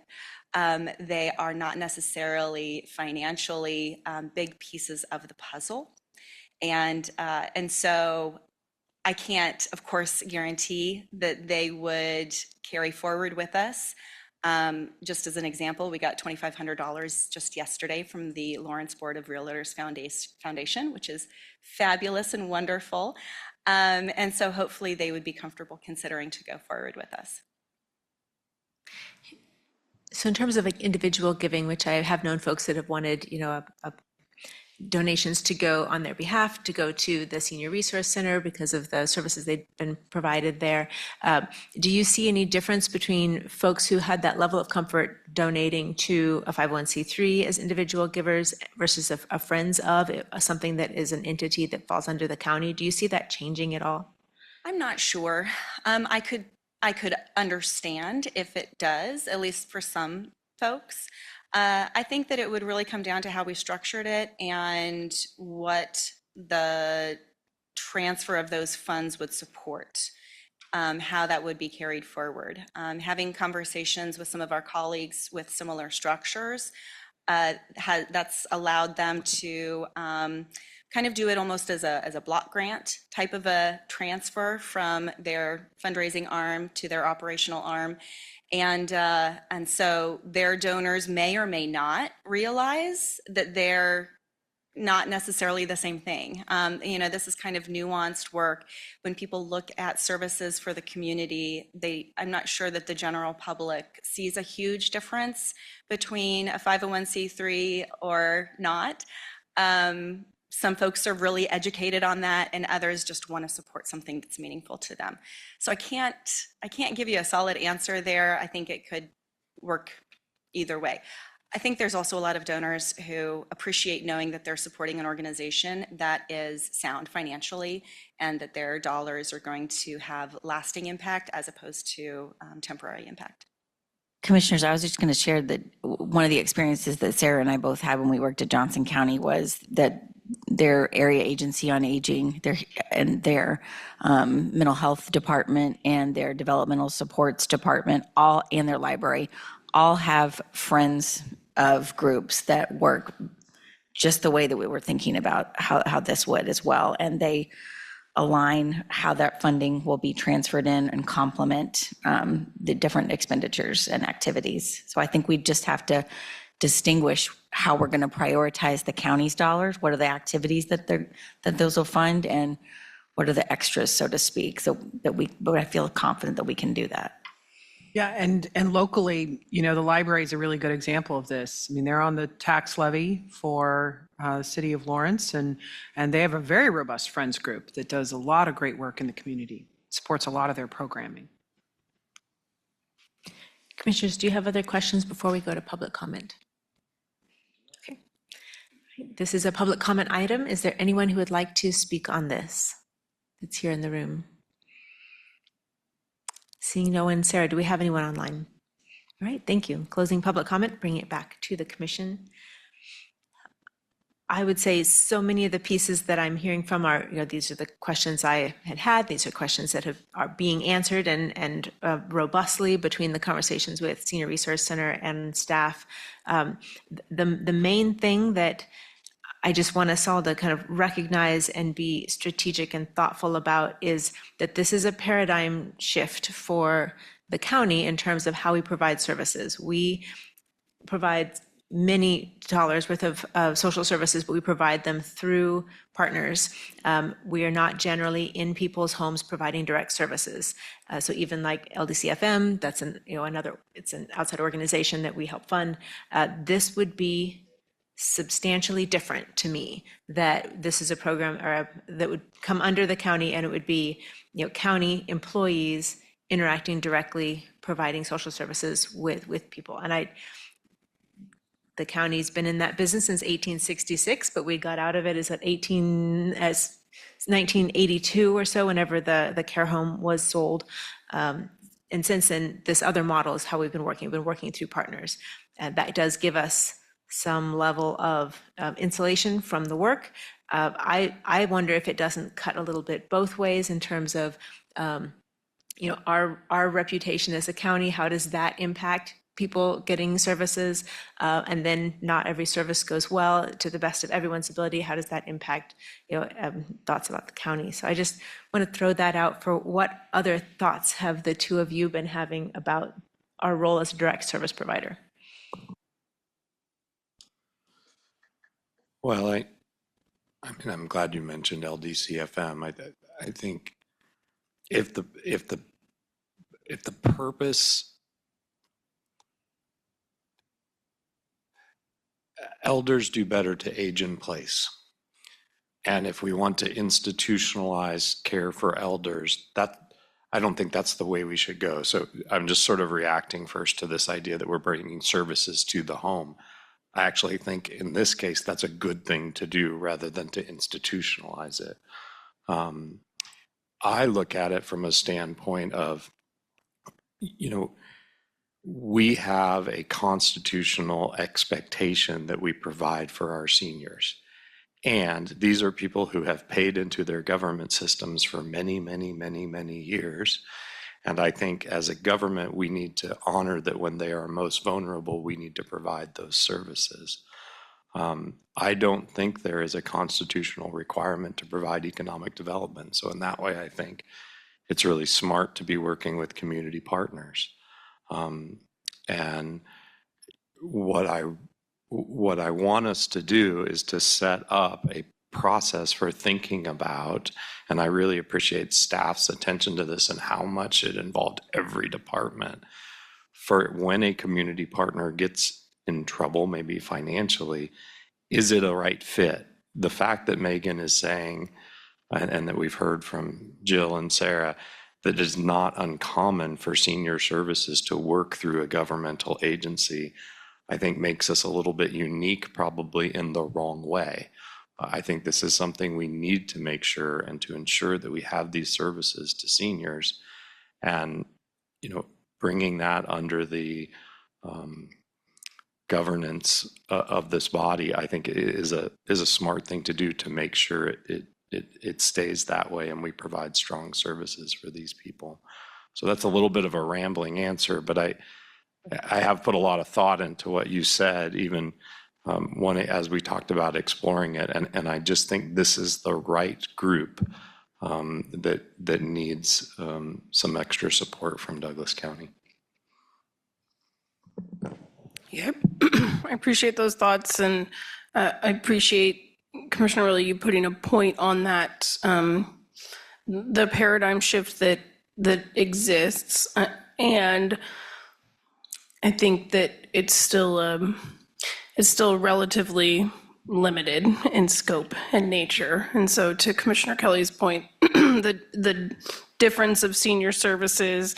Speaker 9: They are not necessarily financially big pieces of the puzzle. And so I can't, of course, guarantee that they would carry forward with us. Just as an example, we got $2,500 just yesterday from the Lawrence Board of Realtors Foundation, which is fabulous and wonderful. And so hopefully they would be comfortable considering to go forward with us.
Speaker 1: So in terms of like individual giving, which I have known folks that have wanted, donations to go on their behalf, to go to the Senior Resource Center because of the services they've been provided there. Do you see any difference between folks who had that level of comfort donating to a 501c3 as individual givers versus a friends of something that is an entity that falls under the county? Do you see that changing at all?
Speaker 9: I'm not sure. I could understand if it does, at least for some folks. I think that it would really come down to how we structured it and what the transfer of those funds would support, how that would be carried forward. Having conversations with some of our colleagues with similar structures, that's allowed them to kind of do it almost as a block grant type of a transfer from their fundraising arm to their operational arm. And so their donors may or may not realize that they're not necessarily the same thing. This is kind of nuanced work. When people look at services for the community, I'm not sure that the general public sees a huge difference between a 501c3 or not. Some folks are really educated on that, and others just want to support something that's meaningful to them. So I can't give you a solid answer there. I think it could work either way. I think there's also a lot of donors who appreciate knowing that they're supporting an organization that is sound financially and that their dollars are going to have lasting impact as opposed to temporary impact.
Speaker 7: Commissioners, I was just going to share that one of the experiences that Sarah and I both had when we worked at Johnson County was that their area agency on aging, their mental health department and their developmental supports department, and their library, all have friends of groups that work just the way that we were thinking about how this would as well. And they align how that funding will be transferred in and complement the different expenditures and activities. So I think we just have to distinguish how we're going to prioritize the county's dollars. What are the activities that those will fund, and what are the extras, so to speak, but I feel confident that we can do that.
Speaker 5: Yeah, and locally, the library is a really good example of this. I mean, they're on the tax levy for the city of Lawrence, and they have a very robust friends group that does a lot of great work in the community, supports a lot of their programming.
Speaker 1: Commissioners, do you have other questions before we go to public comment? Okay. This is a public comment item. Is there anyone who would like to speak on this that's here in the room? Seeing no one, Sarah, do we have anyone online? All right, thank you. Closing public comment, bringing it back to the commission. I would say so many of the pieces that I'm hearing from are, these are the questions I had. These are questions that are being answered and robustly between the conversations with Senior Resource Center and staff. The main thing that I just want us all to kind of recognize and be strategic and thoughtful about is that this is a paradigm shift for the county in terms of how we provide services. We provide many dollars worth of social services, but we provide them through partners. We are not generally in people's homes providing direct services. So even like LDCFM, that's it's an outside organization that we help fund. This would be substantially different to me, that this is a program that would come under the county, and it would be county employees interacting directly, providing social services with people. And the county's been in that business since 1866, but we got out of it as 1982 or so, whenever the care home was sold. And since then, this other model is how we've been working. We've been working through partners. And that does give us some level of insulation from the work. I wonder if it doesn't cut a little bit both ways in terms of, our reputation as a county. How does that impact people getting services? And then not every service goes well to the best of everyone's ability. How does that impact, thoughts about the county? So I just want to throw that out for what other thoughts have the two of you been having about our role as a direct service provider?
Speaker 3: Well, I mean, I'm glad you mentioned LDCFM. I think if the purpose, elders do better to age in place. And if we want to institutionalize care for elders, I don't think that's the way we should go. So I'm just sort of reacting first to this idea that we're bringing services to the home. I actually think in this case, that's a good thing to do rather than to institutionalize it. I look at it from a standpoint of, we have a constitutional expectation that we provide for our seniors. And these are people who have paid into their government systems for many, many, many, many years. And I think as a government, we need to honor that when they are most vulnerable, we need to provide those services. I don't think there is a constitutional requirement to provide economic development. So in that way, I think it's really smart to be working with community partners. And what I want us to do is to set up a process for thinking about, and I really appreciate staff's attention to this and how much it involved every department, for when a community partner gets in trouble, maybe financially, is it a right fit? The fact that Megan is saying, and that we've heard from Jill and Sarah, that it is not uncommon for senior services to work through a governmental agency, I think makes us a little bit unique, probably in the wrong way. I think this is something we need to make sure and to ensure that we have these services to seniors, and bringing that under the governance of this body, I think is a smart thing to do to make sure it stays that way and we provide strong services for these people. So that's a little bit of a rambling answer, but I have put a lot of thought into what you said, even as we talked about exploring it, and I just think this is the right group that needs some extra support from Douglas County.
Speaker 6: Yep, I appreciate those thoughts, and I appreciate, Commissioner Willie, you putting a point on that, the paradigm shift that exists, and I think that it's still relatively limited in scope and nature. And so, to Commissioner Kelly's point, the difference of senior services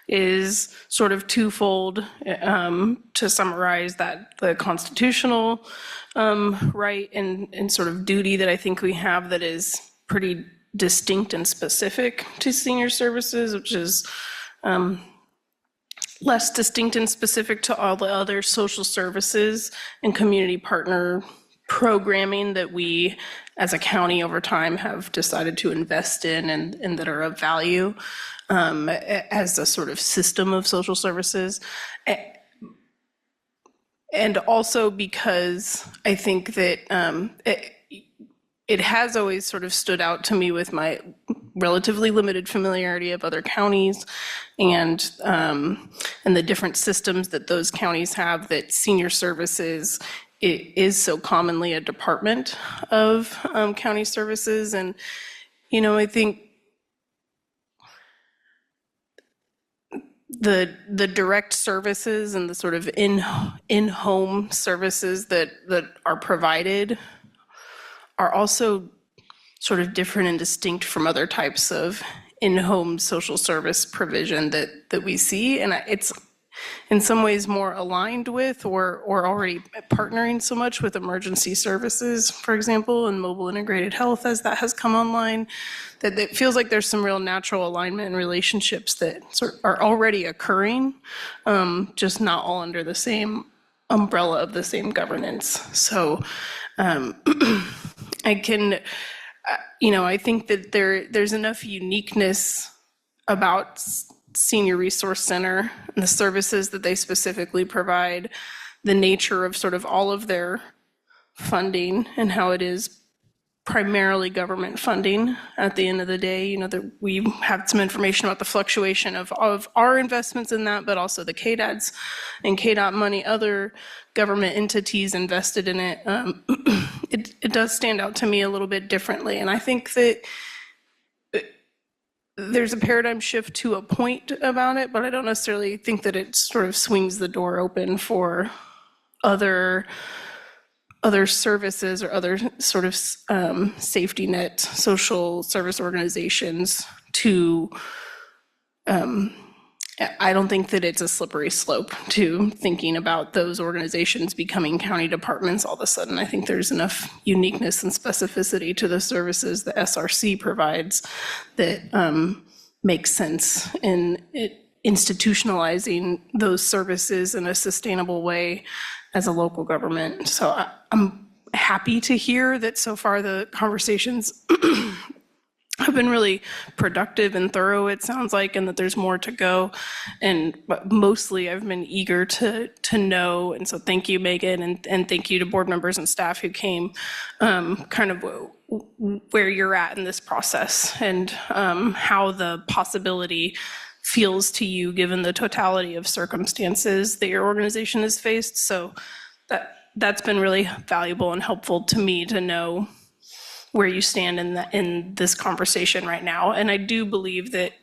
Speaker 6: is sort of twofold. To summarize that, the constitutional right and sort of duty that I think we have that is pretty distinct and specific to senior services, which is less distinct and specific to all the other social services and community partner programming that we as a county over time have decided to invest in and that are of value as a sort of system of social services. And also because I think that it has always sort of stood out to me with my relatively limited familiarity of other counties and the different systems that those counties have, that senior services is so commonly a department of county services. And, I think the direct services and the sort of in-home services that are provided are also sort of different and distinct from other types of in-home social service provision that we see. And it's in some ways more aligned with or already partnering so much with emergency services, for example, and mobile integrated health as that has come online, that it feels like there's some real natural alignment and relationships that sort of are already occurring, just not all under the same umbrella of the same governance. So I can, I think that there's enough uniqueness about Senior Resource Center and the services that they specifically provide, the nature of sort of all of their funding and how it is primarily government funding at the end of the day. That we have some information about the fluctuation of our investments in that, but also the KDADs and KDOT money, other government entities invested in it. It does stand out to me a little bit differently. And I think that there's a paradigm shift to a point about it, but I don't necessarily think that it sort of swings the door open for other services or other sort of safety net social service organizations to, I don't think that it's a slippery slope to thinking about those organizations becoming county departments all of a sudden. I think there's enough uniqueness and specificity to the services that SRC provides that makes sense in institutionalizing those services in a sustainable way as a local government. So I'm happy to hear that so far the conversations have been really productive and thorough, it sounds like, and that there's more to go. But mostly I've been eager to know, and so thank you, Megan, and thank you to board members and staff who came, kind of where you're at in this process and how the possibility feels to you given the totality of circumstances that your organization has faced. So that's been really valuable and helpful to me to know where you stand in this conversation right now. And I do believe that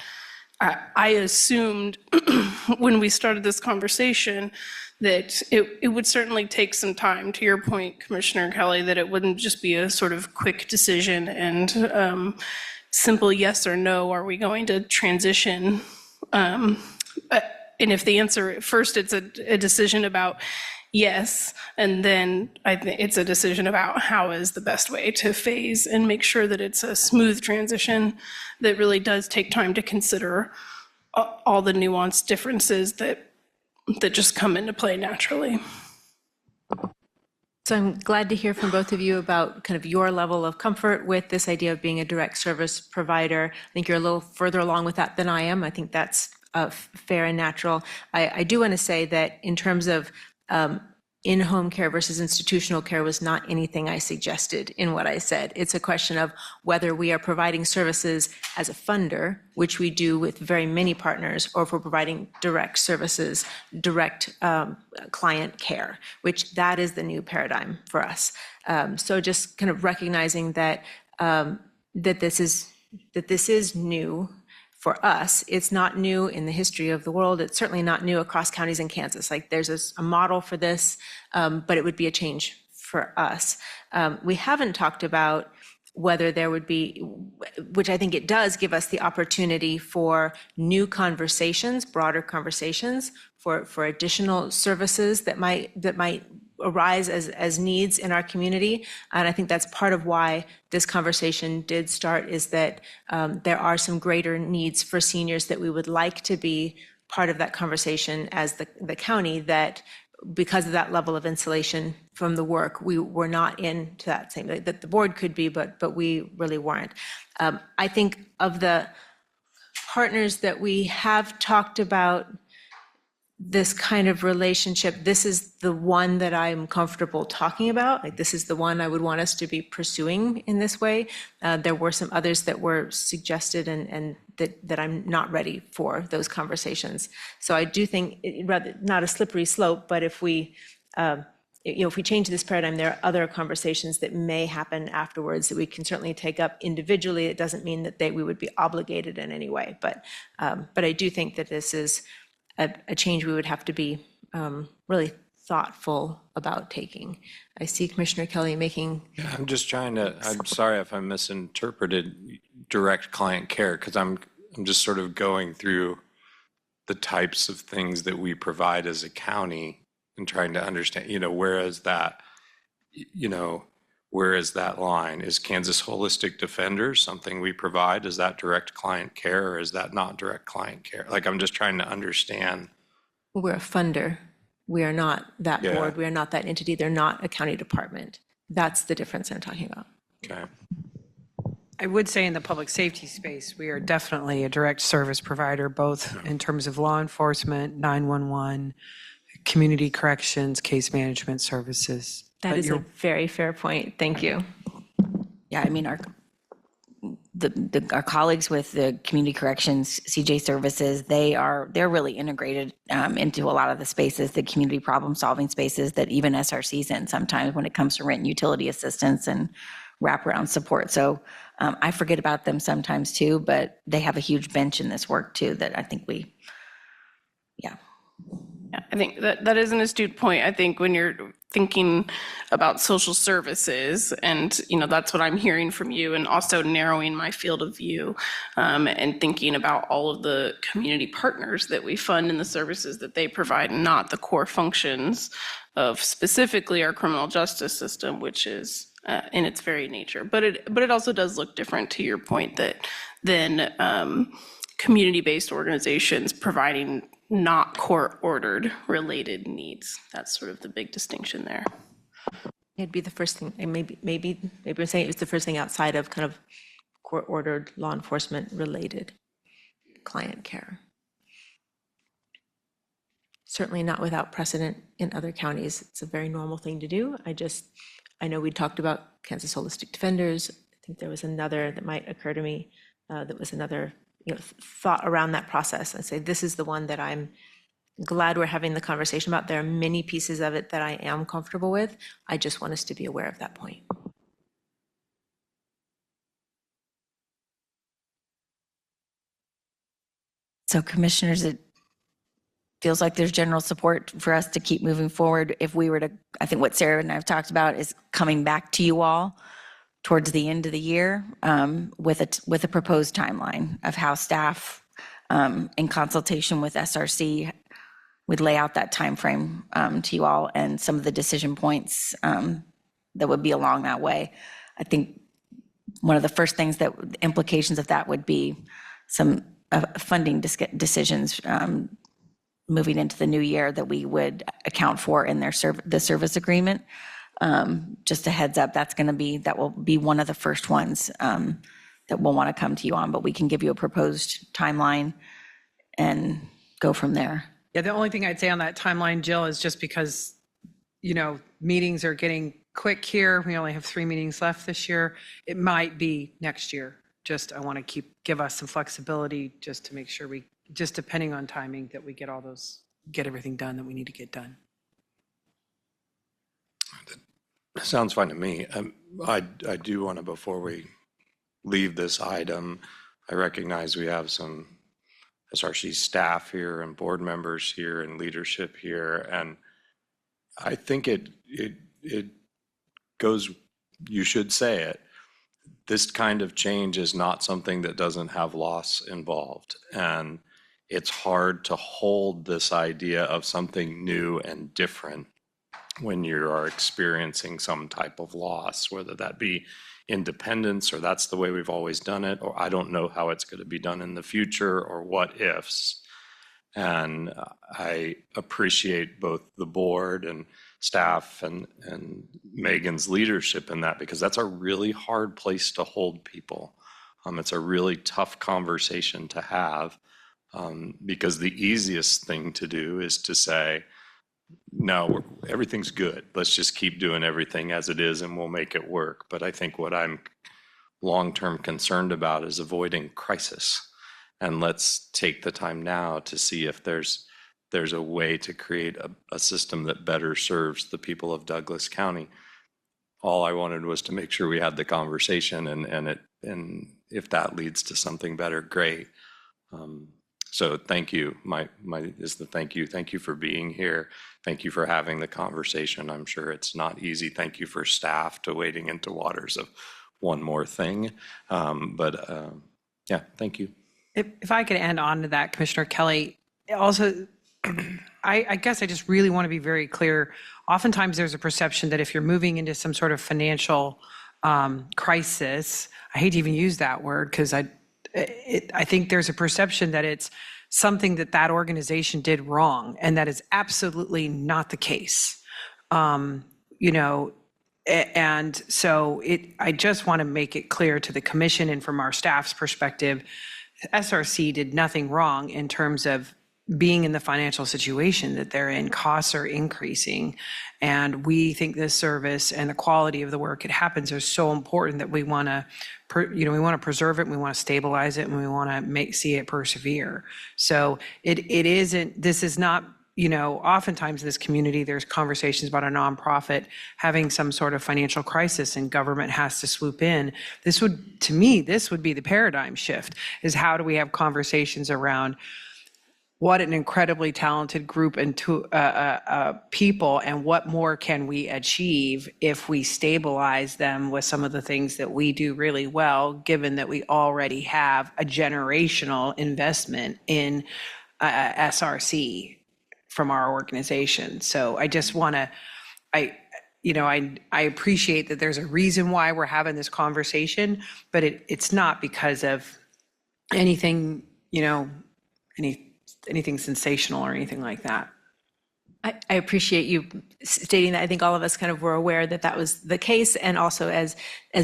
Speaker 6: I assumed when we started this conversation that it would certainly take some time, to your point, Commissioner Kelly, that it wouldn't just be a sort of quick decision and simple yes or no, are we going to transition? And if the answer, first it's a decision about yes, and then I think it's a decision about how is the best way to phase and make sure that it's a smooth transition that really does take time to consider all the nuanced differences that just come into play naturally.
Speaker 1: So I'm glad to hear from both of you about kind of your level of comfort with this idea of being a direct service provider. I think you're a little further along with that than I am. I think that's fair and natural. I do want to say that in terms of in-home care versus institutional care was not anything I suggested in what I said. It's a question of whether we are providing services as a funder, which we do with very many partners, or if we're providing direct services, direct client care, which that is the new paradigm for us. So just kind of recognizing that that this is new for us. It's not new in the history of the world. It's certainly not new across counties in Kansas. Like there's a model for this, but it would be a change for us. We haven't talked about whether there would be, which I think it does give us the opportunity for new conversations, broader conversations, for additional services that might arise as needs in our community. And I think that's part of why this conversation did start, is that there are some greater needs for seniors that we would like to be part of that conversation as the county, that because of that level of insulation from the work, we were not into that same, that the board could be, but we really weren't. I think of the partners that we have talked about this kind of relationship, this is the one that I'm comfortable talking about. Like this is the one I would want us to be pursuing in this way. There were some others that were suggested and that I'm not ready for those conversations. So I do think, rather not a slippery slope, but if we, if we change this paradigm, there are other conversations that may happen afterwards that we can certainly take up individually. It doesn't mean that we would be obligated in any way, but I do think that this is a change we would have to be really thoughtful about taking. I see Commissioner Kelly making.
Speaker 3: Yeah, I'm just trying to, I'm sorry if I misinterpreted direct client care, because I'm just sort of going through the types of things that we provide as a county and trying to understand, where is that, where is that line? Is Kansas Holistic Defenders something we provide? Is that direct client care, or is that not direct client care? Like, I'm just trying to understand.
Speaker 1: We're a funder. We are not that
Speaker 3: Yeah.
Speaker 1: board. We are not that entity. They're not a county department. That's the difference I'm talking about.
Speaker 3: Okay.
Speaker 5: I would say in the public safety space, we are definitely a direct service provider, both in terms of law enforcement, 911, community corrections, case management services.
Speaker 1: That
Speaker 5: But
Speaker 1: is a
Speaker 5: you're-
Speaker 1: very fair point. Thank you.
Speaker 7: Yeah, I mean, our colleagues with the community corrections, CJ services, they're really integrated into a lot of the spaces, the community problem solving spaces that even SRC's in sometimes when it comes to rent and utility assistance and wraparound support. So I forget about them sometimes too, but they have a huge bench in this work too that I think yeah.
Speaker 6: Yeah, I think that is an astute point. I think when you're thinking about social services, and that's what I'm hearing from you, and also narrowing my field of view, and thinking about all of the community partners that we fund and the services that they provide, and not the core functions of specifically our criminal justice system, which is in its very nature. But it also does look different, to your point, that than community-based organizations providing not court-ordered related needs. That's sort of the big distinction there.
Speaker 1: It'd be the first thing, and maybe I'm saying it's the first thing outside of kind of court-ordered law enforcement-related client care. Certainly not without precedent in other counties. It's a very normal thing to do. I know we talked about Kansas Holistic Defenders. I think there was another that might occur to me that was another thought around that process. I say this is the one that I'm glad we're having the conversation about. There are many pieces of it that I am comfortable with. I just want us to be aware of that point.
Speaker 7: So commissioners, it feels like there's general support for us to keep moving forward. If we were to, I think what Sarah and I have talked about is coming back to you all towards the end of the year with a proposed timeline of how staff, in consultation with SRC, would lay out that timeframe to you all and some of the decision points that would be along that way. I think one of the first things that implications of that would be some funding decisions moving into the new year that we would account for in the service agreement. Just a heads up, that will be one of the first ones that we'll want to come to you on, but we can give you a proposed timeline and go from there.
Speaker 5: Yeah, the only thing I'd say on that timeline, Jill, is just because, meetings are getting quick here. We only have 3 meetings left this year. It might be next year. Just, I want to give us some flexibility just to make sure just depending on timing, that we get everything done that we need to get done.
Speaker 3: Sounds fine to me. I do want to, before we leave this item, I recognize we have some SRC staff here and board members here and leadership here, and I think it goes, you should say it, this kind of change is not something that doesn't have loss involved, and it's hard to hold this idea of something new and different when you are experiencing some type of loss, whether that be independence or that's the way we've always done it, or I don't know how it's going to be done in the future, or what ifs. And I appreciate both the board and staff and Megan's leadership in that, because that's a really hard place to hold people. It's a really tough conversation to have, because the easiest thing to do is to say, no, everything's good. Let's just keep doing everything as it is and we'll make it work. But I think what I'm long-term concerned about is avoiding crisis. And let's take the time now to see if there's a way to create a system that better serves the people of Douglas County. All I wanted was to make sure we had the conversation, and if that leads to something better, great. So thank you. Thank you. Thank you for being here. Thank you for having the conversation. I'm sure it's not easy. Thank you for staff to wading into waters of one more thing. Yeah, thank you.
Speaker 5: If I could end on to that, Commissioner Kelly, also, I guess I just really want to be very clear. Oftentimes there's a perception that if you're moving into some sort of financial crisis, I hate to even use that word because I think there's a perception that it's something that that organization did wrong, and that is absolutely not the case. You know, and so I just want to make it clear to the commission and from our staff's perspective, SRC did nothing wrong in terms of being in the financial situation that they're in. Costs are increasing, and we think this service and the quality of the work it happens are so important that we want to, we want to preserve it, and we want to stabilize it, and we want to see it persevere. So it isn't. This is not. Oftentimes in this community, there's conversations about a nonprofit having some sort of financial crisis and government has to swoop in. To me, this would be the paradigm shift, is how do we have conversations around what an incredibly talented group and people, and what more can we achieve if we stabilize them with some of the things that we do really well, given that we already have a generational investment in SRC from our organization. So I just want to, I appreciate that there's a reason why we're having this conversation, but it's not because of anything, anything sensational or anything like that.
Speaker 1: I appreciate you stating that. I think all of us kind of were aware that that was the case, and also as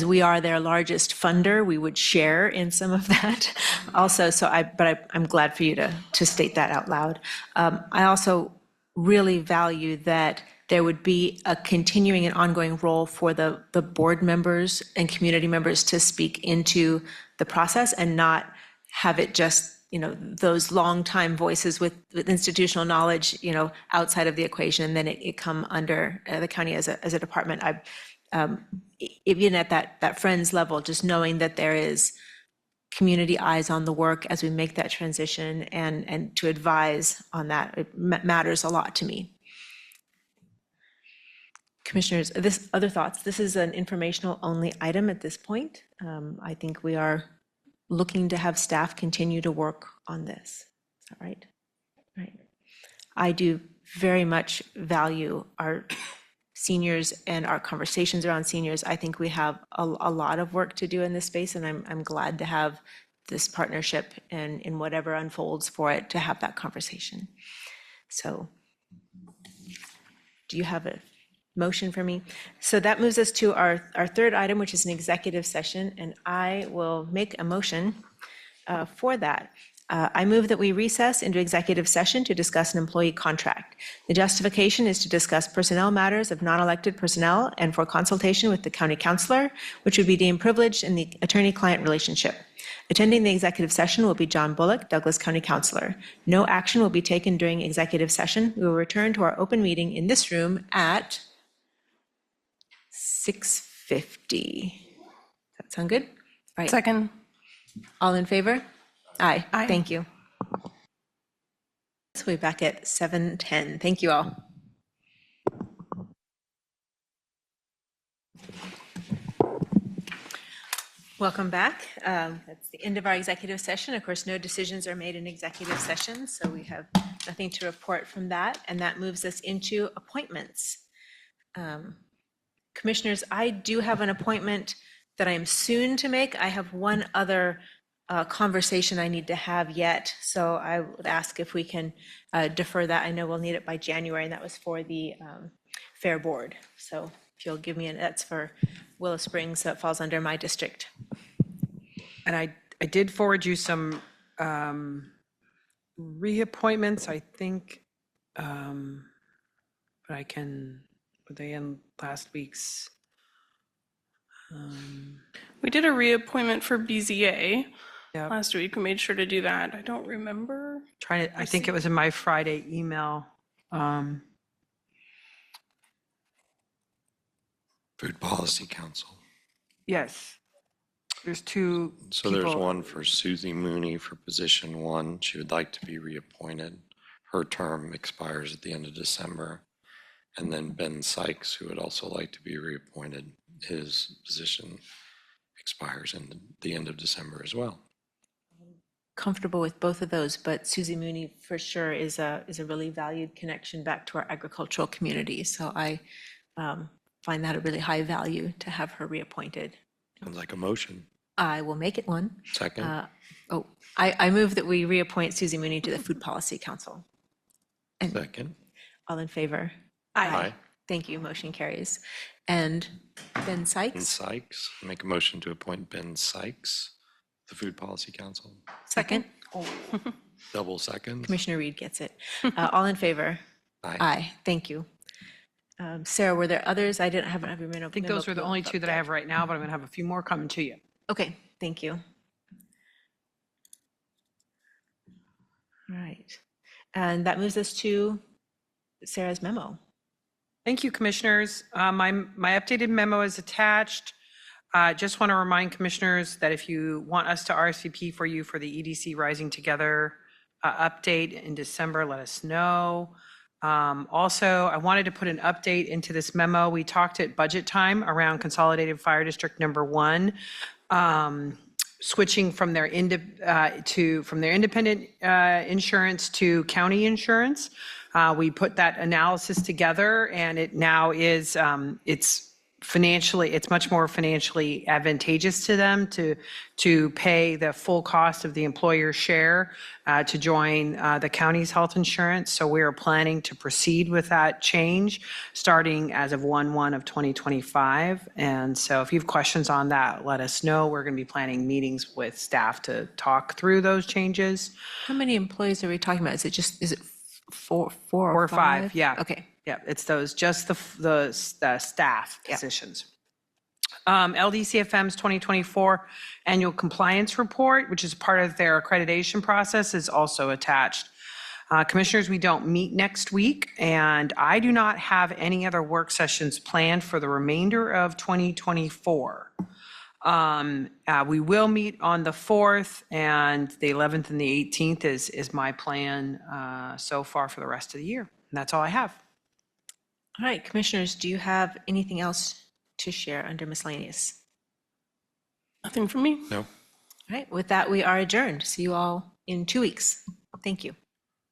Speaker 1: we are their largest funder, we would share in some of that also. So I'm glad for you to state that out loud. I also really value that there would be a continuing and ongoing role for the board members and community members to speak into the process, and not have it just those long-time voices with institutional knowledge, outside of the equation, and then it come under the county as a department. Even at that Friends level, just knowing that there is community eyes on the work as we make that transition, and to advise on that, it matters a lot to me. Commissioners, other thoughts? This is an informational only item at this point. I think we are looking to have staff continue to work on this. Is that right? Right. I do very much value our seniors and our conversations around seniors. I think we have a lot of work to do in this space, and I'm glad to have this partnership and in whatever unfolds for it, to have that conversation. So do you have a motion for me? So that moves us to our third item, which is an executive session, and I will make a motion for that. I move that we recess into executive session to discuss an employee contract. The justification is to discuss personnel matters of non-elected personnel and for consultation with the county councilor, which would be deemed privileged in the attorney-client relationship. Attending the executive session will be John Bullock, Douglas County Councilor. No action will be taken during executive session. We will return to our open meeting in this room at 6:50. Does that sound good? All right.
Speaker 6: Second.
Speaker 1: All in favor? Aye.
Speaker 6: Aye.
Speaker 1: Thank you. So we're back at 7:10. Thank you all. Welcome back. That's the end of our executive session. Of course, no decisions are made in executive session, so we have nothing to report from that. And that moves us into appointments. Commissioners, I do have an appointment that I am soon to make. I have one other conversation I need to have yet, so I would ask if we can defer that. I know we'll need it by January, and that was for the Fair Board. So if you'll give me that's for Willow Springs, so it falls under my district.
Speaker 5: And I did forward you some reappointments, I think, but were they in last week's?
Speaker 6: We did a reappointment for BZA
Speaker 5: Yep.
Speaker 6: last week. We made sure to do that. I don't remember.
Speaker 5: I think it was in my Friday email.
Speaker 3: Food Policy Council.
Speaker 5: Yes. There's two
Speaker 3: So there's
Speaker 5: people.
Speaker 3: one for Susie Mooney for position 1. She would like to be reappointed. Her term expires at the end of December. And then Ben Sykes, who would also like to be reappointed, his position expires in the end of December as well.
Speaker 1: Comfortable with both of those, but Susie Mooney for sure is a really valued connection back to our agricultural community. So I find that a really high value to have her reappointed.
Speaker 3: Sounds like a motion.
Speaker 1: I will make it one.
Speaker 3: Second.
Speaker 1: I move that we reappoint Susie Mooney to the Food Policy Council.
Speaker 3: Second.
Speaker 1: All in favor?
Speaker 3: Aye.
Speaker 1: Thank you, motion carries. And Ben
Speaker 3: Ben
Speaker 1: Sykes,
Speaker 3: Sykes, make a motion to appoint Ben Sykes, to the Food Policy Council.
Speaker 1: second.
Speaker 3: Double seconds.
Speaker 1: Commissioner Reed gets it. All in favor?
Speaker 3: Aye.
Speaker 1: Aye, thank you. Sarah, were there others? I haven't have your memo.
Speaker 5: I think those were the only two that I have right now, but I'm going to have a few more coming to you.
Speaker 1: Okay, thank you. All right. And that moves us to Sarah's memo.
Speaker 5: Thank you, Commissioners. My updated memo is attached. Just want to remind Commissioners that if you want us to RSVP for you for the EDC Rising Together update in December, let us know. Also, I wanted to put an update into this memo. We talked at budget time around Consolidated Fire District Number 1, switching from their independent insurance to county insurance. We put that analysis together, and it now is it's much more financially advantageous to them to pay the full cost of the employer's share to join the county's health insurance. So we are planning to proceed with that change starting as of 1/1 of 2025. And so if you have questions on that, let us know. We're going to be planning meetings with staff to talk through those changes.
Speaker 1: How many employees are we talking about? Is it four
Speaker 5: or five? Yeah.
Speaker 1: Okay.
Speaker 5: Yeah, it's those, just the staff positions. LDCFM's 2024 Annual Compliance Report, which is part of their accreditation process, is also attached. Commissioners, we don't meet next week, and I do not have any other work sessions planned for the remainder of 2024. We will meet on the 4th, and the 11th and the 18th is my plan so far for the rest of the year. And that's all I have.
Speaker 1: All right, Commissioners, do you have anything else to share under miscellaneous?
Speaker 6: Nothing from me.
Speaker 3: No.
Speaker 1: All right, with that, we are adjourned. See you all in 2 weeks. Thank you.